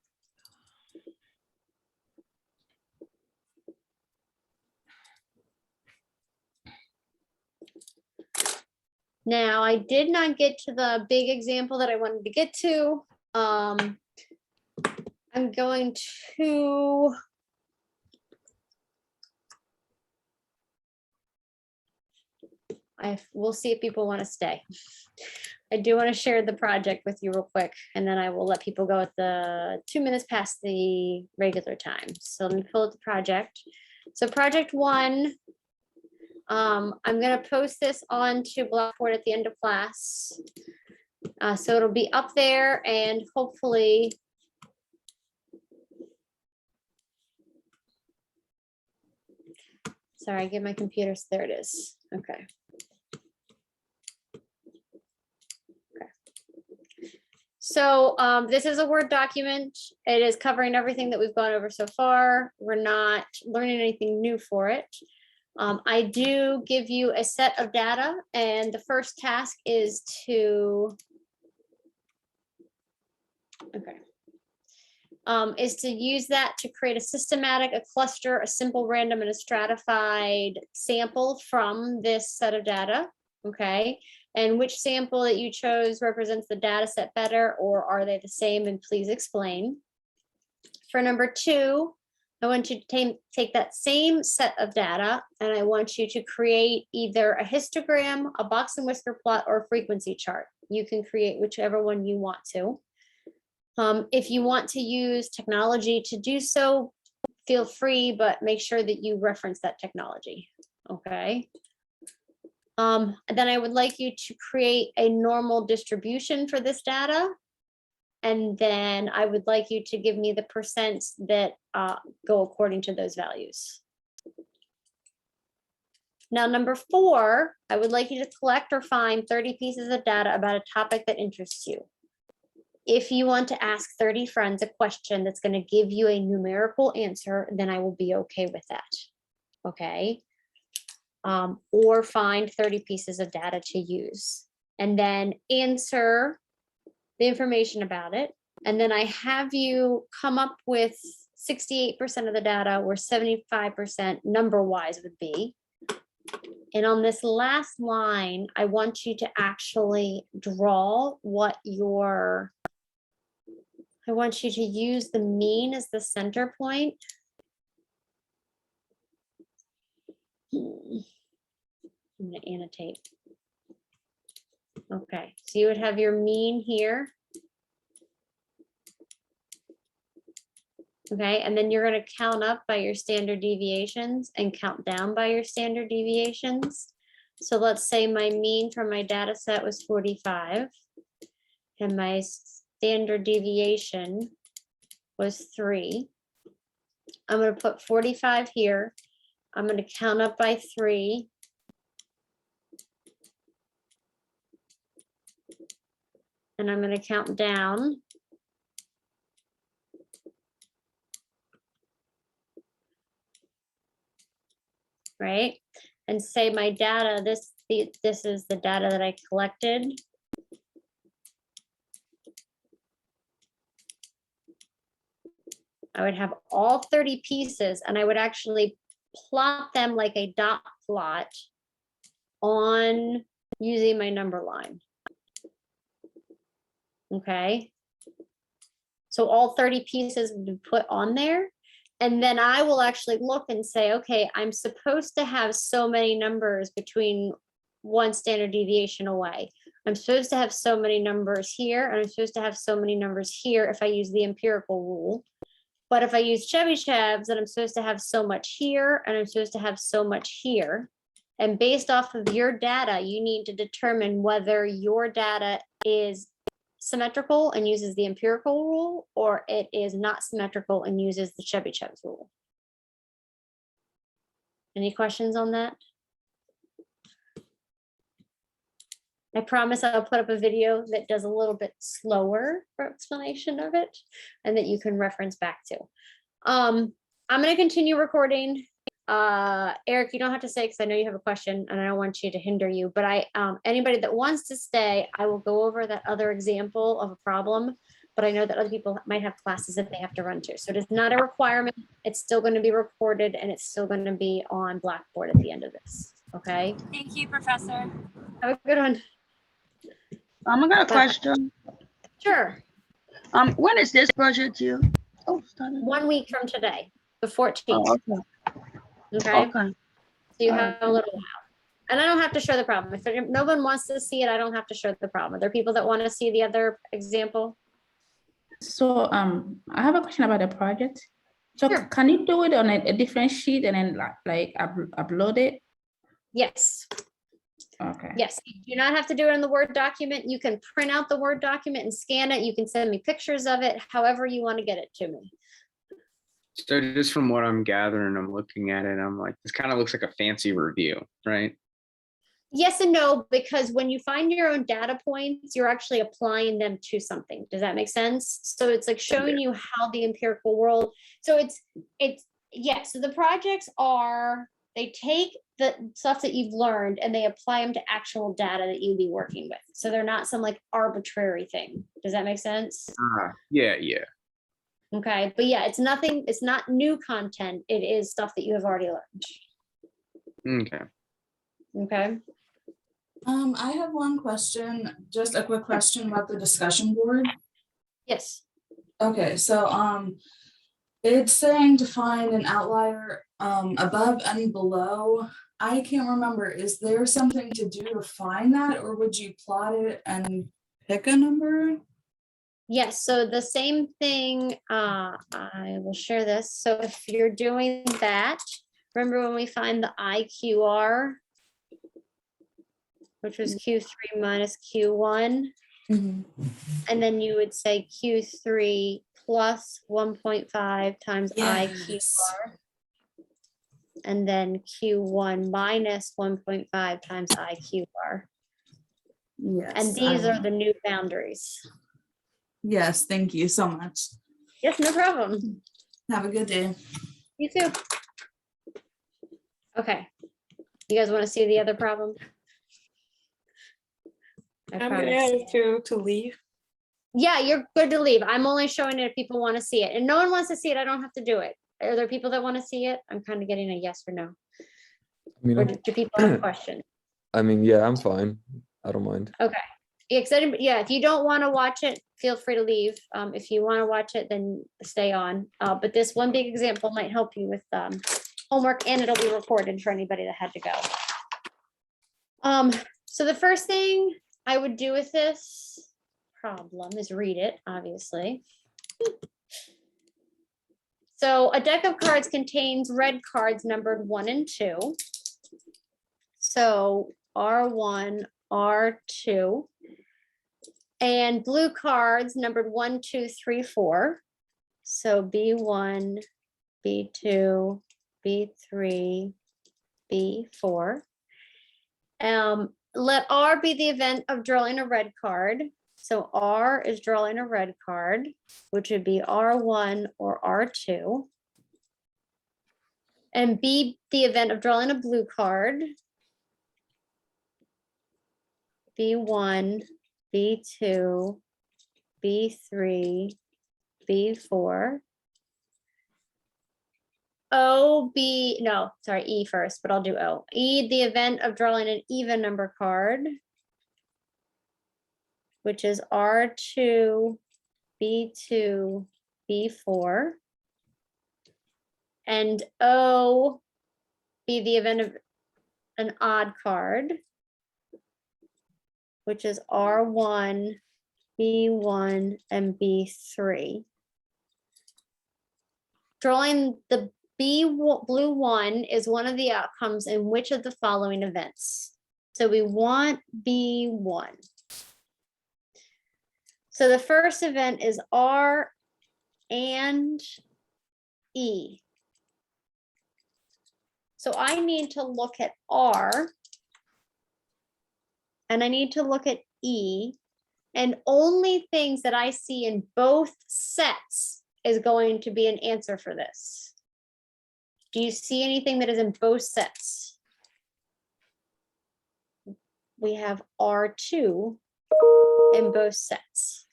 Now, I did not get to the big example that I wanted to get to. I'm going to we'll see if people want to stay. I do want to share the project with you real quick, and then I will let people go at the 2 minutes past the regular time. So let me pull up the project. So project 1, I'm going to post this onto Blackboard at the end of class. So it'll be up there, and hopefully sorry, I get my computers. There it is. Okay. So this is a Word document. It is covering everything that we've gone over so far. We're not learning anything new for it. I do give you a set of data, and the first task is to, is to use that to create a systematic, a cluster, a simple, random, and a stratified sample from this set of data. Okay. And which sample that you chose represents the data set better, or are they the same? And please explain. For number 2, I want you to take that same set of data, and I want you to create either a histogram, a box and whisker plot, or a frequency chart. You can create whichever one you want to. If you want to use technology to do so, feel free, but make sure that you reference that technology. Okay. Then I would like you to create a normal distribution for this data. And then I would like you to give me the percents that go according to those values. Now, number 4, I would like you to collect or find 30 pieces of data about a topic that interests you. If you want to ask 30 friends a question that's going to give you a numerical answer, then I will be okay with that. Okay. Or find 30 pieces of data to use, and then answer the information about it. And then I have you come up with 68% of the data, where 75% number-wise would be. And on this last line, I want you to actually draw what your, I want you to use the mean as the center point. I'm going to annotate. Okay, so you would have your mean here. Okay, and then you're gonna count up by your standard deviations and count down by your standard deviations. So let's say my mean for my data set was 45 and my standard deviation was 3. I'm gonna put 45 here. I'm gonna count up by 3. And I'm gonna count down. Right? And say my data, this is the data that I collected. I would have all 30 pieces and I would actually plot them like a dot plot on using my number line. Okay. So all 30 pieces would be put on there. And then I will actually look and say, okay, I'm supposed to have so many numbers between one standard deviation away. I'm supposed to have so many numbers here, and I'm supposed to have so many numbers here if I use the empirical rule. But if I use Chebyshev's, then I'm supposed to have so much here, and I'm supposed to have so much here. And based off of your data, you need to determine whether your data is symmetrical and uses the empirical rule, or it is not symmetrical and uses the Chebyshev's rule. Any questions on that? I promise I'll put up a video that does a little bit slower for explanation of it and that you can reference back to. I'm going to continue recording. Eric, you don't have to say because I know you have a question and I don't want you to hinder you, but anybody that wants to stay, I will go over that other example of a problem, but I know that other people might have classes that they have to run to. So it is not a requirement. It's still going to be recorded and it's still going to be on Blackboard at the end of this. Okay. Thank you, Professor. Have a good one. I got a question. Sure. When is this project due? Oh, started. 1 week from today, the 14th. Oh, okay. Okay. Okay. So you have a little while. And I don't have to show the problem. If no one wants to see it, I don't have to show the problem. Are there people that want to see the other example? So I have a question about the project. So Sure. can you do it on a different sheet and then like upload it? Yes. Okay. Yes. You do not have to do it in the Word document. You can print out the Word document and scan it. You can send me pictures of it, however you want to get it to me. So just from what I'm gathering, I'm looking at it, I'm like, this kind of looks like a fancy review, right? Yes and no, because when you find your own data points, you're actually applying them to something. Does that make sense? So it's like showing you how the empirical world. So so the projects are, they take the stuff that you've learned and they apply them to actual data that you'll be working with. So they're not some like arbitrary thing. Does that make sense? Yeah. Okay, but yeah, it's not new content. It is stuff that you have already learned. Okay. Okay. I have one question, just a quick question about the discussion board. Yes. Okay, so it's saying to find an outlier above and below. I can't remember, is there something to do to find that, or would you plot it and pick a number? Yes, so the same thing, I will share this. So if you're doing that, remember when we find the IQR, which was Q3 minus Q1, and then you would say Q3 plus 1.5 times IQR, and then Q1 minus 1.5 times IQR. Yes. And these are the new boundaries. Yes, thank you so much. Yes, no problem. Have a good day. You too. Okay. You guys want to see the other problem? I'm gonna add it to leave. Yeah, you're good to leave. I'm only showing it if people want to see it. And no one wants to see it, I don't have to do it. Are there people that want to see it? I'm kind of getting a yes or no. I mean, Or do people have questions? I mean, yeah, I'm fine. I don't mind. Okay. Yeah, if you don't want to watch it, feel free to leave. If you want to watch it, then stay on. But this one big example might help you with homework, and it'll be recorded for anybody that had to go. So the first thing I would do with this problem is read it, obviously. So a deck of cards contains red cards numbered 1 and 2. So R1, R2. And blue cards numbered 1, 2, 3, 4. So B1, B2, B3, B4. Let R be the event of drawing a red card. So R is drawing a red card, which would be R1 or R2. And B, the event of drawing a blue card. B1, B2, B3, B4. O, B, no, sorry, E first, but I'll do O. E, the event of drawing an even number card, which is R2, B2, B4. And O, be the event of an odd card, which is R1, B1, and B3. Drawing the blue 1 is one of the outcomes in which of the following events? So we want B1. So the first event is R and E. So I need to look at R and I need to look at E, and only things that I see in both sets is going to be an answer for this. Do you see anything that is in both sets? We have R2 in both sets.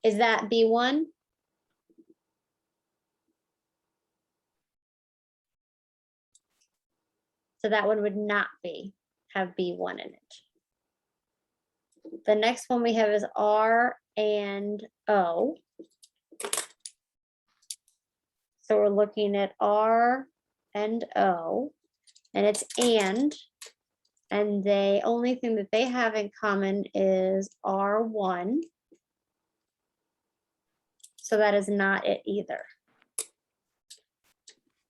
Is that B1? So that one would not have B1 in it. The next one we have is R and O. So we're looking at R and O, and it's and the only thing that they have in common is R1. So that is not it either.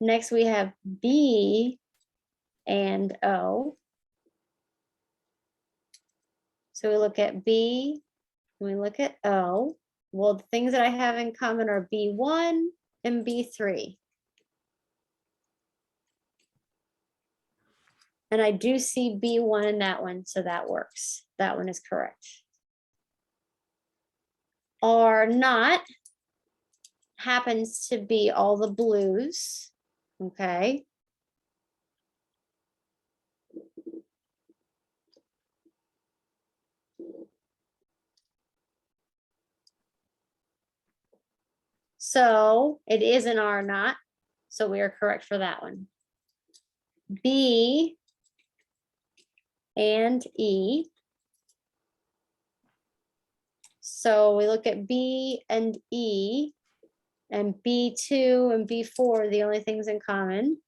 Next we have B and O. So we look at B, and we look at O. Well, the things that I have in common are B1 and B3. And I do see B1 in that one, so that works. That one is correct. R not happens to be all the blues, okay? So it is an R not, so we are correct for that one. B and E. So we look at B and E, and B2 and B4 are the only things in common.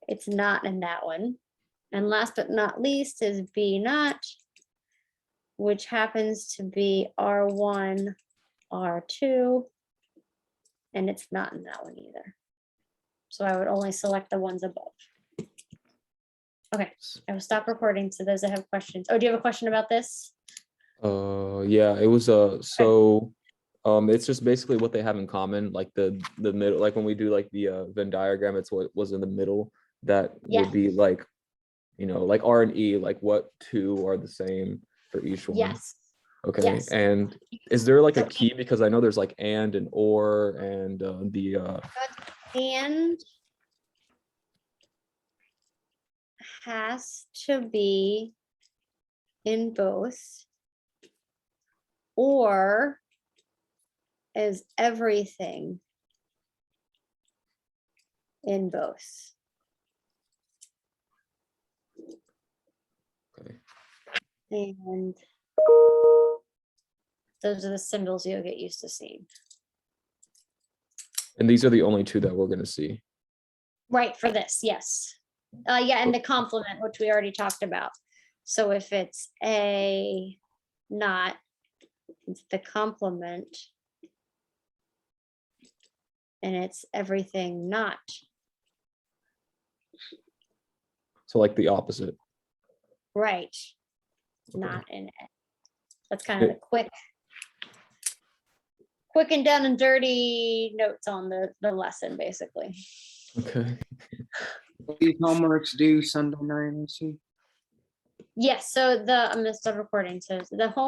It's not in that one. And last but not least is B not, which happens to be R1, R2, and it's not in that one either. So I would only select the ones above. Okay, I will stop recording. So those that have questions. Oh, do you have a question about this? Yeah, it was so it's just basically what they have in common, like the middle, like when we do like the Venn diagram, it's what was in the middle that Yeah. would be like, you know, like R and E, like what two are the same for each one. Yes. Okay, Yes. and is there like a key, because I know there's like and or and the And has to be in both, or is everything in both? okay. And those are the symbols you'll get used to seeing. And these are the only two that we're gonna see. Right, for this, yes. Yeah, and the complement, which we already talked about. So if it's a not, It's the complement. And it's everything not. So like the opposite. Right. Okay. Not in it. That's kind of the quick and done and dirty notes on the lesson, basically. Okay. These homeworks due Sunday night, I see. Yes, so I'm gonna start recording. So the homework